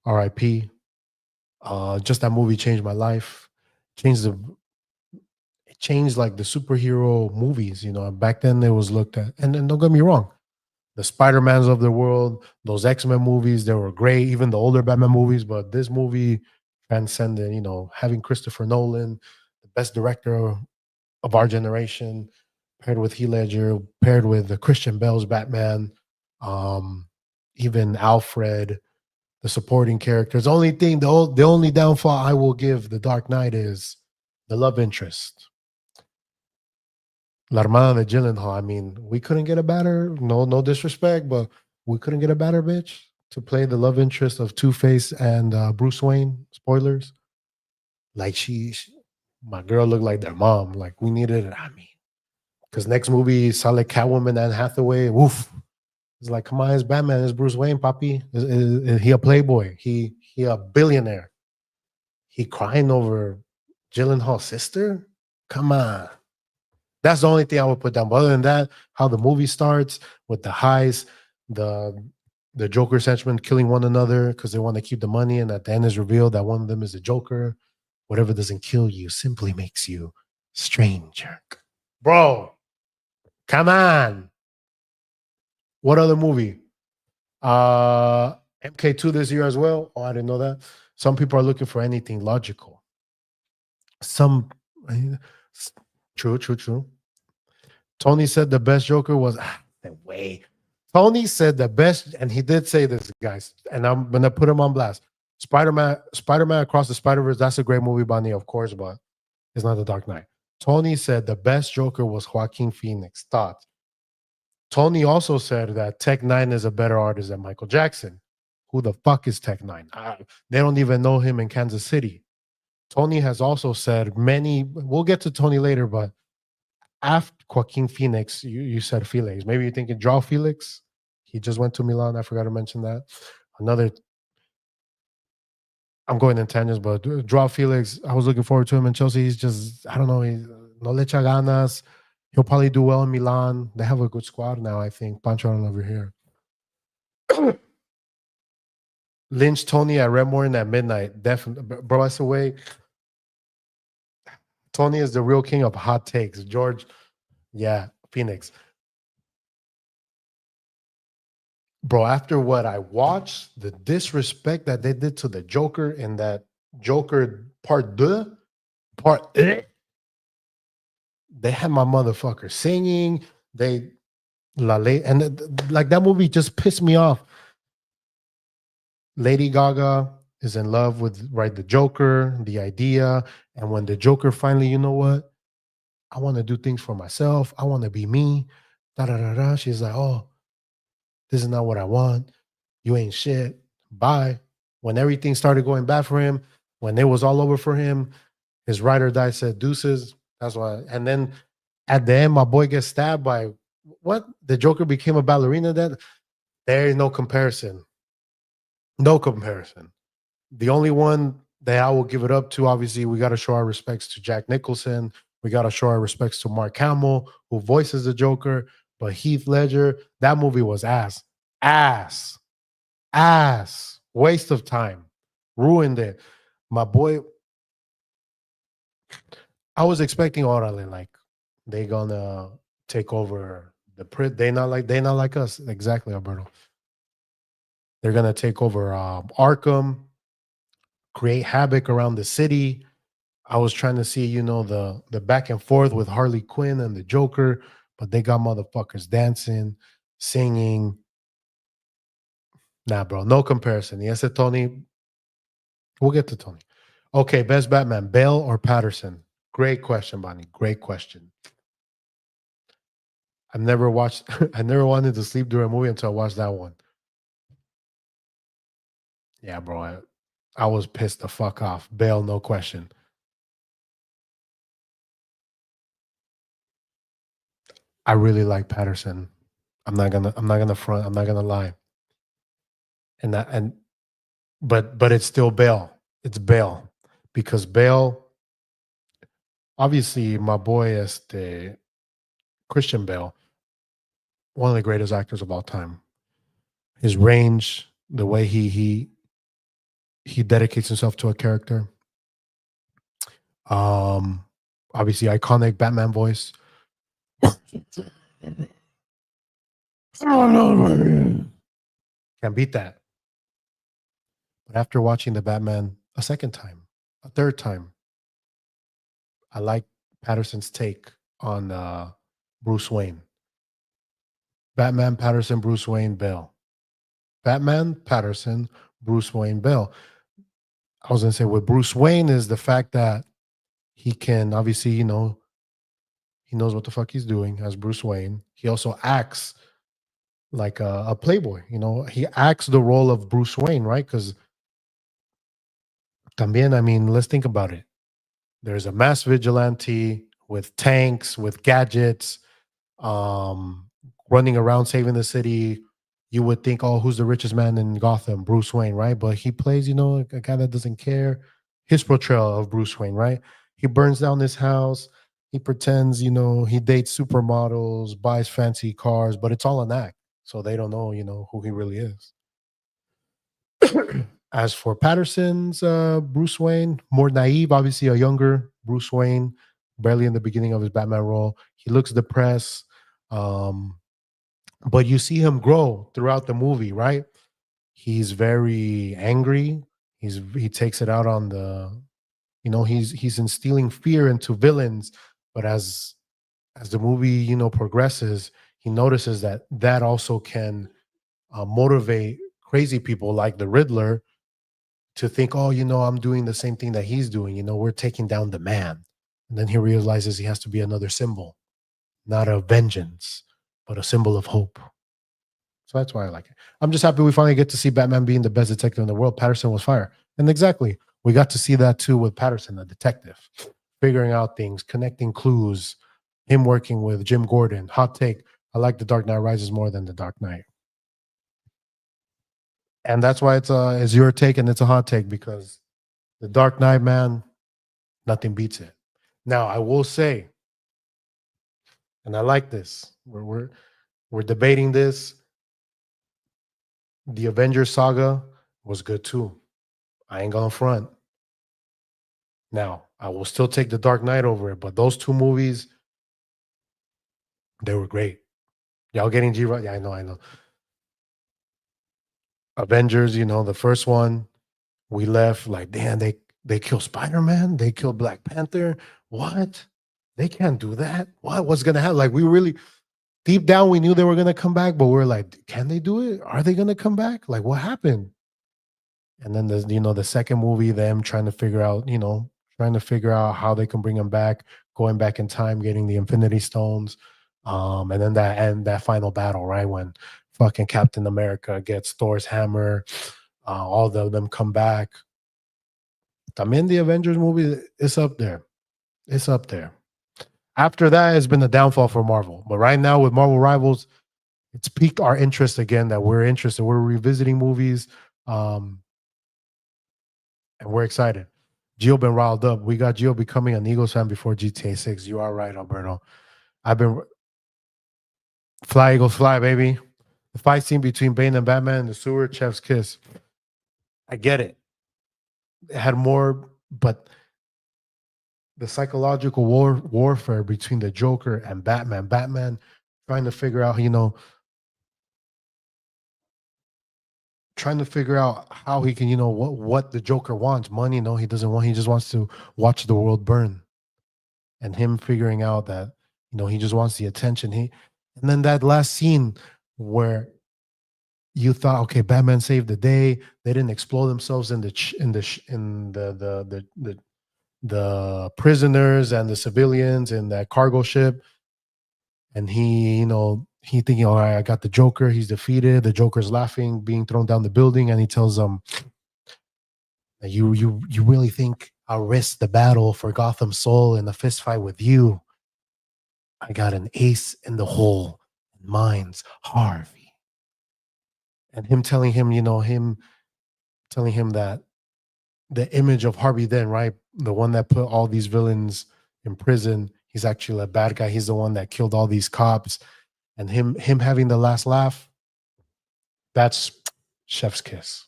R.I.P. Just that movie changed my life. It changed like the superhero movies. Back then it was looked at, and don't get me wrong, the Spider-Mans of the world, those X-Men movies, they were great, even the older Batman movies, but this movie transcended, having Christopher Nolan, the best director of our generation, paired with Heath Ledger, paired with the Christian Bale's Batman, even Alfred, the supporting characters. The only downfall I will give The Dark Knight is the love interest. La Hermana de Gyllenhaal. I mean, we couldn't get a better, no disrespect, but we couldn't get a better bitch to play the love interest of Two-Face and Bruce Wayne. Spoilers. Like my girl looked like their mom. Like we needed it. I mean, because next movie saw like Catwoman and Hathaway. Woof. It's like, come on, it's Batman, it's Bruce Wayne, papi. Is he a playboy? He a billionaire. He crying over Gyllenhaal's sister? Come on. That's the only thing I would put down. But other than that, how the movie starts with the highs, the Joker's henchmen killing one another because they want to keep the money, and at the end is revealed that one of them is a Joker. Whatever doesn't kill you simply makes you stranger. Bro, come on. What other movie? MK2 this year as well. Oh, I didn't know that. Some people are looking for anything logical. True. Tony said the best Joker was the way. Tony said the best, and he did say this, guys, and I'm gonna put him on blast. Spider-Man Across the Spider-Verse, that's a great movie, Bonnie, of course, but it's not The Dark Knight. Tony said the best Joker was Joaquin Phoenix. Thought. Tony also said that Tech Nine is a better artist than Michael Jackson. Who the fuck is Tech Nine? They don't even know him in Kansas City. Tony has also said we'll get to Tony later, but after Joaquin Phoenix, you said Felix. Maybe you're thinking Joao Felix. He just went to Milan. I forgot to mention that. I'm going in tangents, but Joao Felix, I was looking forward to him in Chelsea. He's just, I don't know, he's no le echa ganas. He'll probably do well in Milan. They have a good squad now, I think. Pancho over here. Lynch Tony at Red Morning at midnight. Definitely. Bro, that's the way. Tony is the real king of hot takes. George, yeah, Phoenix. Bro, after what I watched, the disrespect that they did to the Joker in that Joker part 2, they had my motherfucker singing. And like that movie just pissed me off. Lady Gaga, is in love with right the Joker, the idea, and when the Joker finally, you know what, I want to do things for myself. I want to be me. Da da da da. She's like, oh, this is not what I want. You ain't shit. Bye. When everything started going bad for him, when it was all over for him, his ride or die said deuces. That's why. And then at the end, my boy gets stabbed by what? The Joker became a ballerina. That there is no comparison. No comparison. The only one that I will give it up to, obviously, we got to show our respects to Jack Nicholson. We got to show our respects to Mark Hamill, who voices the Joker. But Heath Ledger, that movie was ass, ass, ass, waste of time, ruined it. My boy, I was expecting orale like they gonna take over the print. They not like us exactly, Alberto. They're gonna take over Arkham, create havoc around the city. I was trying to see, the back and forth with Harley Quinn and the Joker, but they got motherfuckers dancing, singing. Nah, bro, no comparison. Yes, Tony. We'll get to Tony. Okay, best Batman, Bale or Patterson? Great question, Bonnie. Great question. I've never watched. I never wanted to sleep during a movie until I watched that one. Yeah, bro. I was pissed the fuck off. Bale, no question. I really like Patterson. I'm not gonna front. I'm not gonna lie. But it's still Bale. It's Bale because Bale, obviously, my boy is the Christian Bale, one of the greatest actors of all time. His range, the way he dedicates himself to a character. Um, Obviously, iconic Batman voice. Can't beat that. But after watching the Batman a second time, a third time, I like Patterson's take on Bruce Wayne. Batman, Patterson, Bruce Wayne, Bale. Batman, Patterson, Bruce Wayne, Bale. I was gonna say with Bruce Wayne is the fact that he can obviously, he knows what the fuck he's doing as Bruce Wayne. He also acts like a playboy. He acts the role of Bruce Wayne, right? Because también, I mean, let's think about it. There's a mass vigilante with tanks, with gadgets, um, running around saving the city. You would think, oh, who's the richest man in Gotham? Bruce Wayne, right? But he plays, a guy that doesn't care. His portrayal of Bruce Wayne, right? He burns down his house. He pretends, he dates supermodels, buys fancy cars, but it's all an act. So they don't know, who he really is. As for Patterson's Bruce Wayne, more naive, obviously a younger Bruce Wayne, barely in the beginning of his Batman role. He looks depressed. Um, but you see him grow throughout the movie, right? He's very angry. He takes it out on he's instilling fear into villains. But as the movie progresses, he notices that also can motivate crazy people like the Riddler to think, oh, I'm doing the same thing that he's doing. We're taking down the man. And then he realizes he has to be another symbol, not a vengeance, but a symbol of hope. So that's why I like it. I'm just happy we finally get to see Batman being the best detective in the world. Patterson was fire. And exactly, we got to see that too with Patterson, the detective, figuring out things, connecting clues, him working with Jim Gordon. Hot take. I like The Dark Knight Rises more than The Dark Knight. And that's why it's your take and it's a hot take because The Dark Knight, man, nothing beats it. Now, I will say, and I like this. We're debating this. The Avengers saga was good too. I ain't gonna front. Now, I will still take The Dark Knight over it, but those two movies, they were great. Y'all getting G right? Yeah, I know. Avengers, the first one, we left like, damn, they killed Spider-Man, they killed Black Panther. What? They can't do that. What's gonna happen? Like we really deep down we knew they were gonna come back, but we're like, can they do it? Are they gonna come back? Like what happened? And then the second movie, them trying to figure out, trying to figure out how they can bring him back, going back in time, getting the Infinity Stones, and then that final battle, right when fucking Captain America gets Thor's hammer, all of them come back. También the Avengers movie, it's up there. It's up there. After that, it's been a downfall for Marvel. But right now with Marvel Rivals, it's piqued our interest again. That we're interested. We're revisiting movies. Um, and we're excited. Gio been riled up. We got Gio becoming an Eagles fan before GTA 6. You are right, Alberto. I've been fly Eagles fly, baby. The fight scene between Bane and Batman in the sewer, Chef's kiss. I get it. It had more, but the psychological warfare between the Joker and Batman. Batman trying to figure out, trying to figure out how he can, what the Joker wants. Money, no, he doesn't want. He just wants to watch the world burn. And him figuring out that he just wants the attention. And then that last scene where you thought, okay, Batman saved the day. They didn't explode themselves in the prisoners and the civilians in that cargo ship. And he thinking, all right, I got the Joker. He's defeated. The Joker's laughing, being thrown down the building, and he tells them, you really think I'll risk the battle for Gotham's soul in a fist fight with you? I got an ace in the hole. Mine's Harvey. And him telling him, him telling him that the image of Harvey then, right? The one that put all these villains in prison, he's actually a bad guy. He's the one that killed all these cops. And him having the last laugh, that's chef's kiss.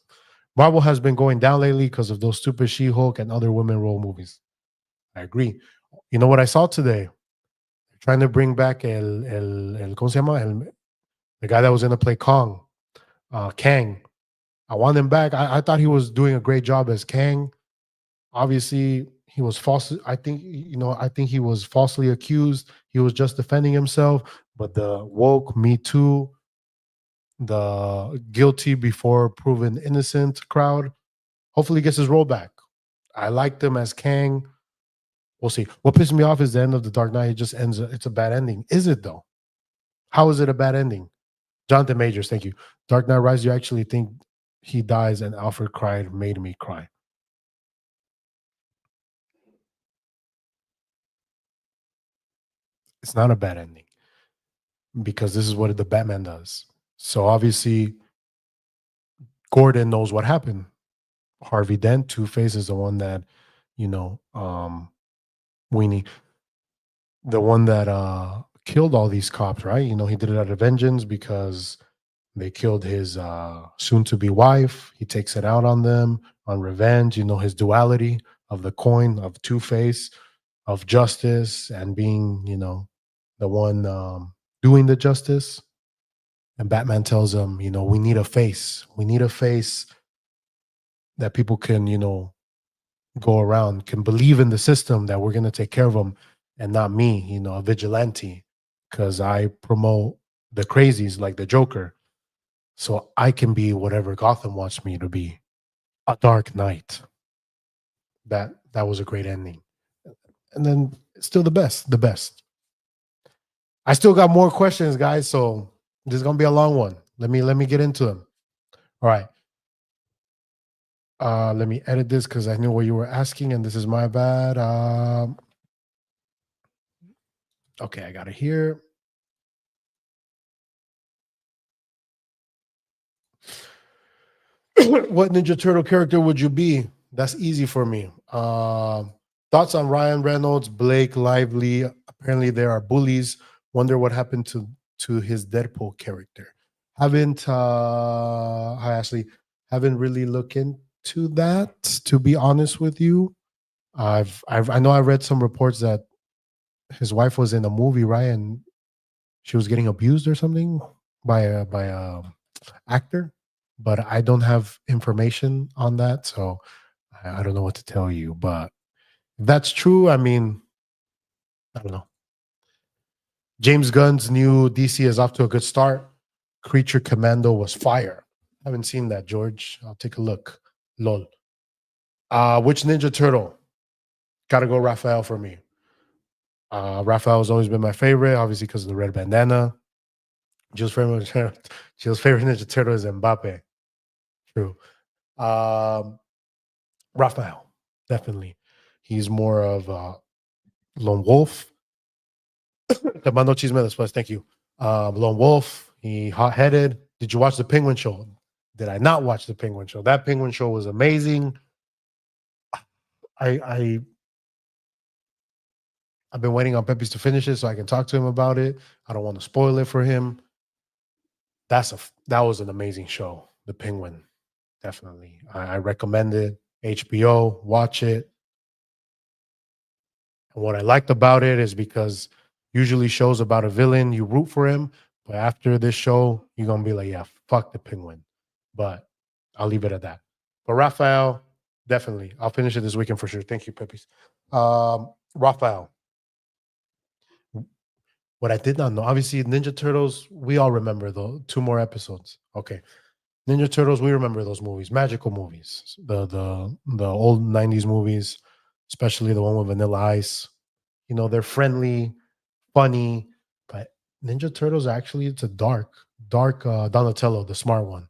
Marvel has been going down lately because of those stupid She-Hulk and other women role movies. I agree. You know what I saw today? Trying to bring back ¿cómo se llama? The guy that was going to play Kang. I want him back. I thought he was doing a great job as Kang. Obviously, he was false. I think he was falsely accused. He was just defending himself. But the woke Me Too, the guilty before proven innocent crowd, hopefully gets his role back. I liked him as Kang. We'll see. What pissed me off is the end of The Dark Knight. It just ends. It's a bad ending. Is it though? How is it a bad ending? Jonathan Majors, thank you. Dark Knight Rise, you actually think he dies and Alfred cried, made me cry. It's not a bad ending because this is what the Batman does. So obviously, Gordon knows what happened. Harvey Dent, Two-Face is the one that, Weenie, the one that killed all these cops, right? He did it out of vengeance because they killed his soon-to-be wife. He takes it out on them, on revenge. His duality of the coin of Two-Face, of justice, and being, the one doing the justice. And Batman tells him, we need a face. We need a face that people can, go around, can believe in the system that we're going to take care of them and not me, a vigilante, because I promote the crazies like the Joker. So I can be whatever Gotham wants me to be. A Dark Knight. That was a great ending. And then still the best. I still got more questions, guys. So this is gonna be a long one. Let me get into them. All right. Let me edit this because I knew what you were asking, and this is my bad. Okay, I got it here. What Ninja Turtle character would you be? That's easy for me. Thoughts on Ryan Reynolds, Blake Lively? Apparently, there are bullies. Wonder what happened to his Deadpool character. Haven't I actually haven't really looked into that. To be honest with you, I know I read some reports that his wife was in a movie, right, and she was getting abused or something by a actor, but I don't have information on that, so I don't know what to tell you. But if that's true, I mean, I don't know. James Gunn's new DC is off to a good start. Creature Commando was fire. Haven't seen that, George. I'll take a look. Lol. Which Ninja Turtle? Gotta go Raphael for me. Raphael has always been my favorite, obviously because of the red bandana. Jill's favorite, Jill's favorite Ninja Turtle is Mbappe. True. Um, Raphael, definitely. He's more of a lone wolf. Te mando chisme después. Thank you. Lone wolf. He hot headed. Did you watch the Penguin Show? Did I not watch the Penguin Show? That Penguin Show was amazing. I I've been waiting on Pepe's to finish it so I can talk to him about it. I don't want to spoil it for him. That was an amazing show. The Penguin, definitely. I recommend it. HBO, watch it. And what I liked about it is because usually shows about a villain, you root for him, but after this show, you're gonna be like, yeah, fuck the Penguin. But I'll leave it at that. But Raphael, definitely, I'll finish it this weekend for sure. Thank you, Pepis. Raphael, what I did not know, obviously, Ninja Turtles, we all remember the two more episodes. Okay, Ninja Turtles, we remember those movies, magical movies, the old '90s movies, especially the one with Vanilla Ice. You know, they're friendly, funny, but Ninja Turtles actually it's a dark Donatello, the smart one.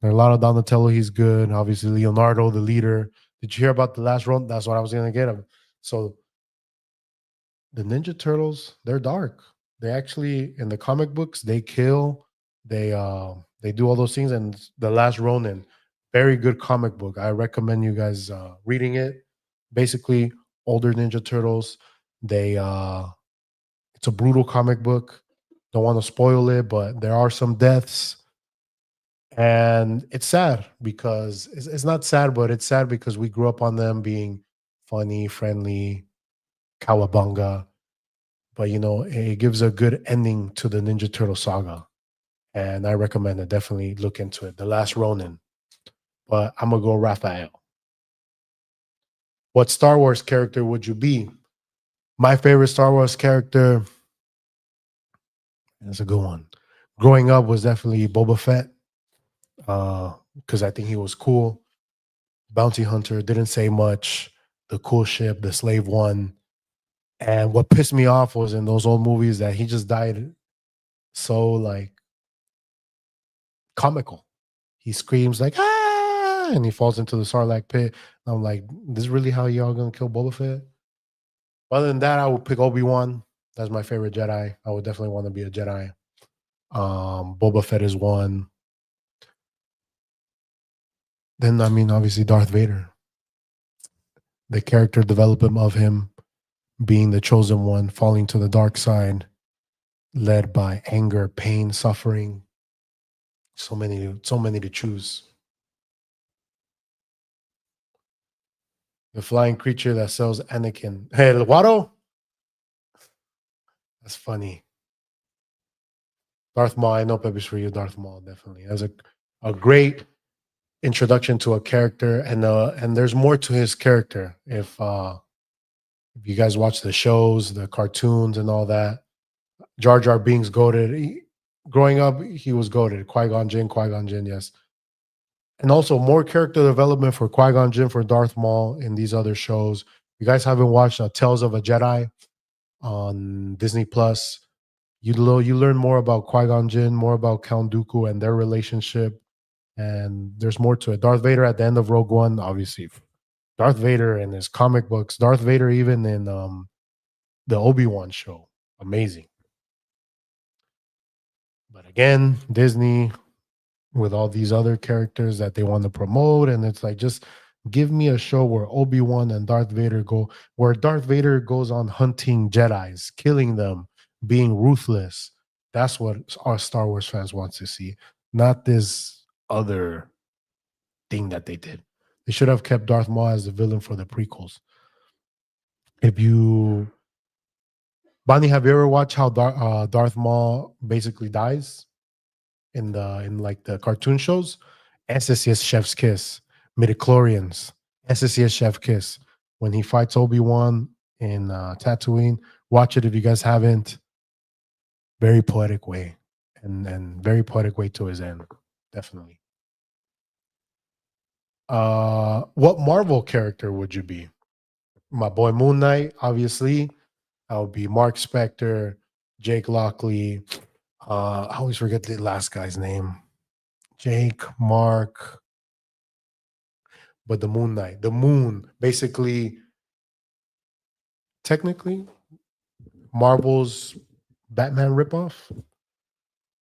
There are a lot of Donatello. He's good. Obviously, Leonardo, the leader. Did you hear about the last run? That's what I was gonna get him. So the Ninja Turtles, they're dark. They actually in the comic books they kill, they do all those things. And the Last Ronin, very good comic book. I recommend you guys reading it. Basically, older Ninja Turtles. They it's a brutal comic book. Don't want to spoil it, but there are some deaths. And it's sad because it's not sad, but it's sad because we grew up on them being funny, friendly, cowabunga. But you know, it gives a good ending to the Ninja Turtle saga. And I recommend it. Definitely look into it. The Last Ronin. But I'm gonna go Raphael. What Star Wars character would you be? My favorite Star Wars character, that's a good one. Growing up was definitely Boba Fett. Because I think he was cool. Bounty hunter, didn't say much. The cool ship, the slave one. And what pissed me off was in those old movies that he just died so like comical. He screams like ah, and he falls into the Sarlacc pit. I'm like, this is really how y'all gonna kill Boba Fett? Other than that, I would pick Obi-Wan. That's my favorite Jedi. I would definitely want to be a Jedi. Boba Fett is one. Then I mean, obviously Darth Vader. The character development of him being the chosen one, falling to the dark side, led by anger, pain, suffering. So many to choose. The flying creature that sells Anakin. Hey, El Guaro? That's funny. Darth Maul, I know Pepe's for you, Darth Maul, definitely. That's a great introduction to a character, and there's more to his character. If you guys watch the shows, the cartoons, and all that, Jar Jar Binks goaded. Growing up, he was goaded. Qui Gon Jinn, yes. And also more character development for Qui Gon Jinn, for Darth Maul in these other shows. You guys haven't watched Tales of a Jedi on Disney Plus? You learn more about Qui Gon Jinn, more about Count Dooku and their relationship, and there's more to it. Darth Vader at the end of Rogue One, obviously. Darth Vader in his comic books. Darth Vader even in the Obi-Wan show. Amazing. But again, Disney with all these other characters that they want to promote, and it's like just give me a show where Obi-Wan and Darth Vader go, where Darth Vader goes on hunting Jedis, killing them, being ruthless. That's what our Star Wars fans want to see, not this other thing that they did. They should have kept Darth Maul as the villain for the prequels. If you, Bonnie, have you ever watched how Darth Maul basically dies in like the cartoon shows? SSCS Chef's Kiss, Midichlorians, SSCS Chef Kiss. When he fights Obi-Wan in Tatooine, watch it if you guys haven't. Very poetic way, and very poetic way to his end, definitely. What Marvel character would you be? My boy Moon Knight, obviously. I would be Mark Spector, Jake Lockley. I always forget the last guy's name. Jake, Mark, but the Moon Knight. The Moon, basically, technically, Marvel's Batman ripoff.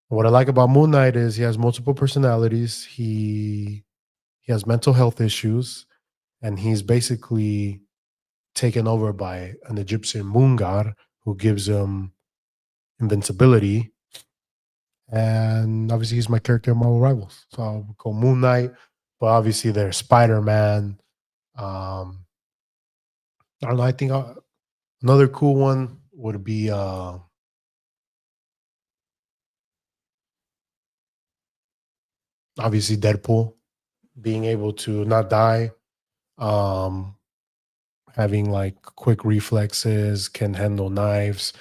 What I like about Moon Knight is he has multiple personalities. He has mental health issues, and he's basically taken over by an Egyptian moon god who gives him invincibility. And obviously, he's my character in Marvel Rivals. So I'll go Moon Knight, but obviously there's Spider Man. I don't know. I think another cool one would be obviously Deadpool, being able to not die, um, having like quick reflexes, can handle knives.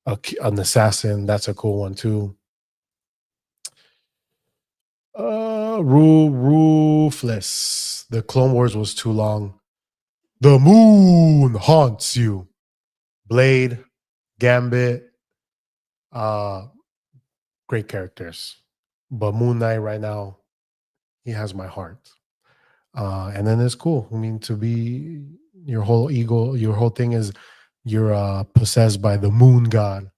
An assassin, that's a cool one too. Ruthless. The Clone Wars was too long. The moon haunts you. Blade, Gambit, uh, great characters. But Moon Knight right now, he has my heart. And then it's cool. I mean, to be your whole ego, your whole thing is you're possessed by the moon god.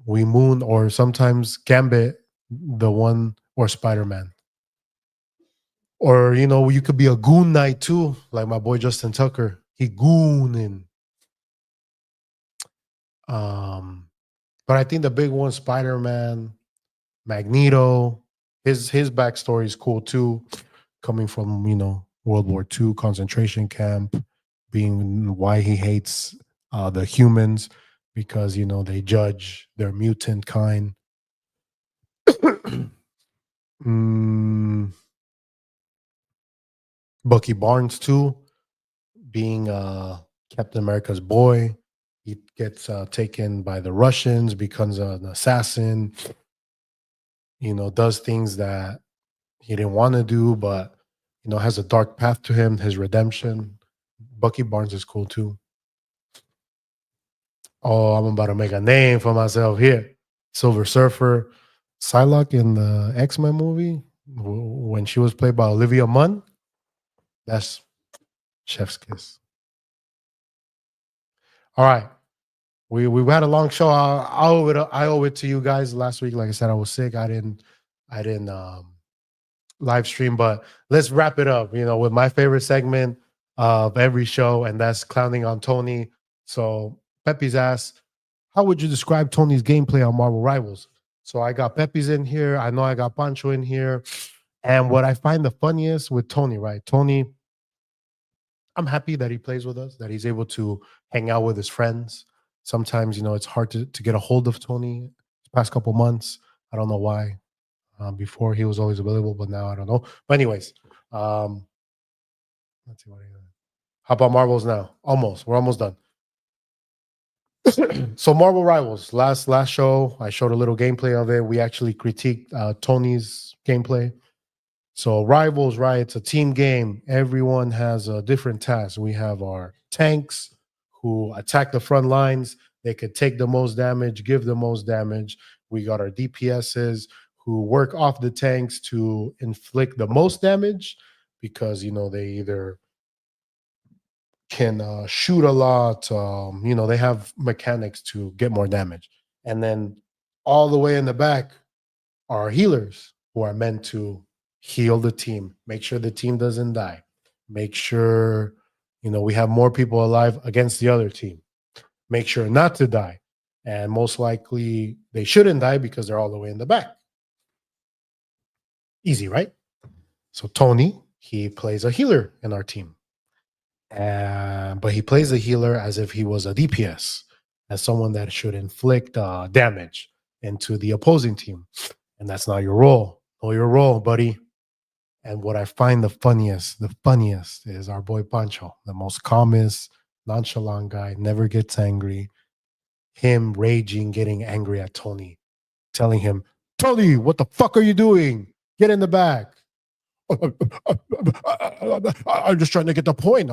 We moon, or sometimes Gambit, the one, or Spider Man. Or, you could be a goon knight too, like my boy Justin Tucker. He gooning. Um, but I think the big one, Spider Man, Magneto, his backstory is cool too, coming from World War II concentration camp, being why he hates the humans because they judge their mutant kind. Mm, Bucky Barnes too, being Captain America's boy. He gets taken by the Russians, becomes an assassin. Does things that he didn't want to do, but has a dark path to him, his redemption. Bucky Barnes is cool too. Oh, I'm about to make a name for myself here. Silver Surfer, Psylocke in the X-Men movie, when she was played by Olivia Munn. That's chef's kiss. All right. We had a long show. I owe it to you guys last week. Like I said, I was sick. I didn't live stream, but let's wrap it up, with my favorite segment of every show, and that's clowning on Tony. So Pepe's asked, how would you describe Tony's gameplay on Marvel Rivals? So I got Pepe's in here. I know I got Pancho in here. And what I find the funniest with Tony, right? Tony, I'm happy that he plays with us, that he's able to hang out with his friends. Sometimes, it's hard to get a hold of Tony the past couple months. I don't know why. Before he was always available, but now I don't know. But anyways, let's see what he. How about Marvels now? Almost. We're almost done. So Marvel Rivals. Last show, I showed a little gameplay of it. We actually critiqued Tony's gameplay. So Rivals, right? It's a team game. Everyone has a different task. We have our tanks who attack the front lines. They could take the most damage, give the most damage. We got our DPSs who work off the tanks to inflict the most damage because they either can shoot a lot. They have mechanics to get more damage. And then all the way in the back are healers who are meant to heal the team, make sure the team doesn't die, make sure we have more people alive against the other team, make sure not to die. And most likely they shouldn't die because they're all the way in the back. Easy, right? So Tony, he plays a healer in our team. But he plays the healer as if he was a DPS, as someone that should inflict damage into the opposing team. And that's not your role. Know your role, buddy. And what I find the funniest is our boy Pancho, the most calmest, nonchalant guy, never gets angry. Him raging, getting angry at Tony, telling him, Tony, what the fuck are you doing? Get in the back. I'm just trying to get the point.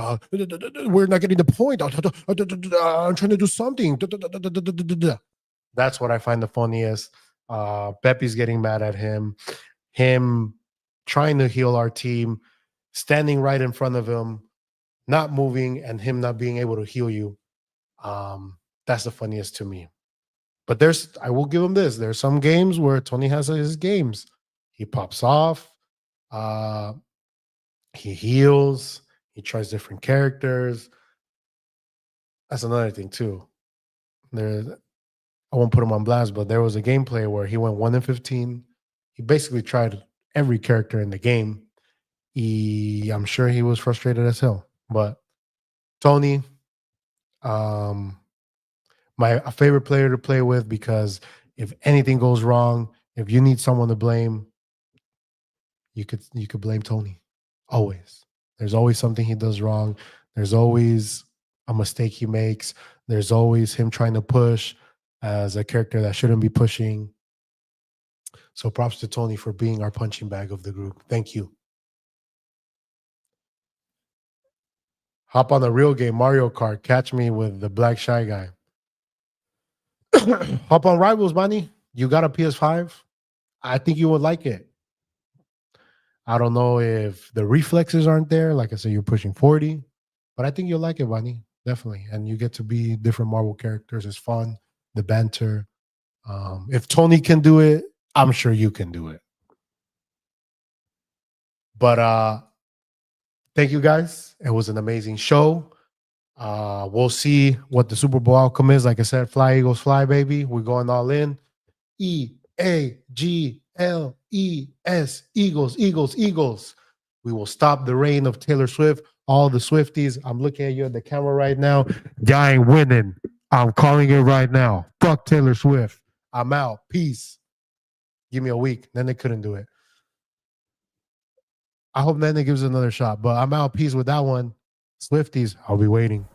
We're not getting the point. I'm trying to do something. That's what I find the funniest. Pepe's getting mad at him trying to heal our team, standing right in front of him, not moving, and him not being able to heal you. That's the funniest to me. But I will give him this. There's some games where Tony has his games. He pops off. Uh, he heals. He tries different characters. That's another thing too. There, I won't put him on blast, but there was a gameplay where he went 1-15. He basically tried every character in the game. I'm sure he was frustrated as hell. But Tony, my favorite player to play with, because if anything goes wrong, if you need someone to blame, you could blame Tony. Always. There's always something he does wrong. There's always a mistake he makes. There's always him trying to push as a character that shouldn't be pushing. So props to Tony for being our punching bag of the group. Thank you. Hop on the real game, Mario Kart. Catch me with the Black Shy Guy. Hop on Rivals, Manny. You got a PS5? I think you would like it. I don't know if the reflexes aren't there. Like I said, you're pushing 40, but I think you'll like it, Bunny. Definitely. And you get to be different Marvel characters. It's fun. The banter. If Tony can do it, I'm sure you can do it. But thank you guys. It was an amazing show. We'll see what the Super Bowl outcome is. Like I said, fly Eagles fly, baby. We're going all in. EAGLES, Eagles, Eagles, Eagles. We will stop the reign of Taylor Swift. All the Swifties, I'm looking at you at the camera right now. Y'all ain't winning. I'm calling it right now. Fuck Taylor Swift. I'm out. Peace. Give me a week. Then they couldn't do it. I hope Nene gives it another shot, but I'm out. Peace with that one. Swifties, I'll be waiting.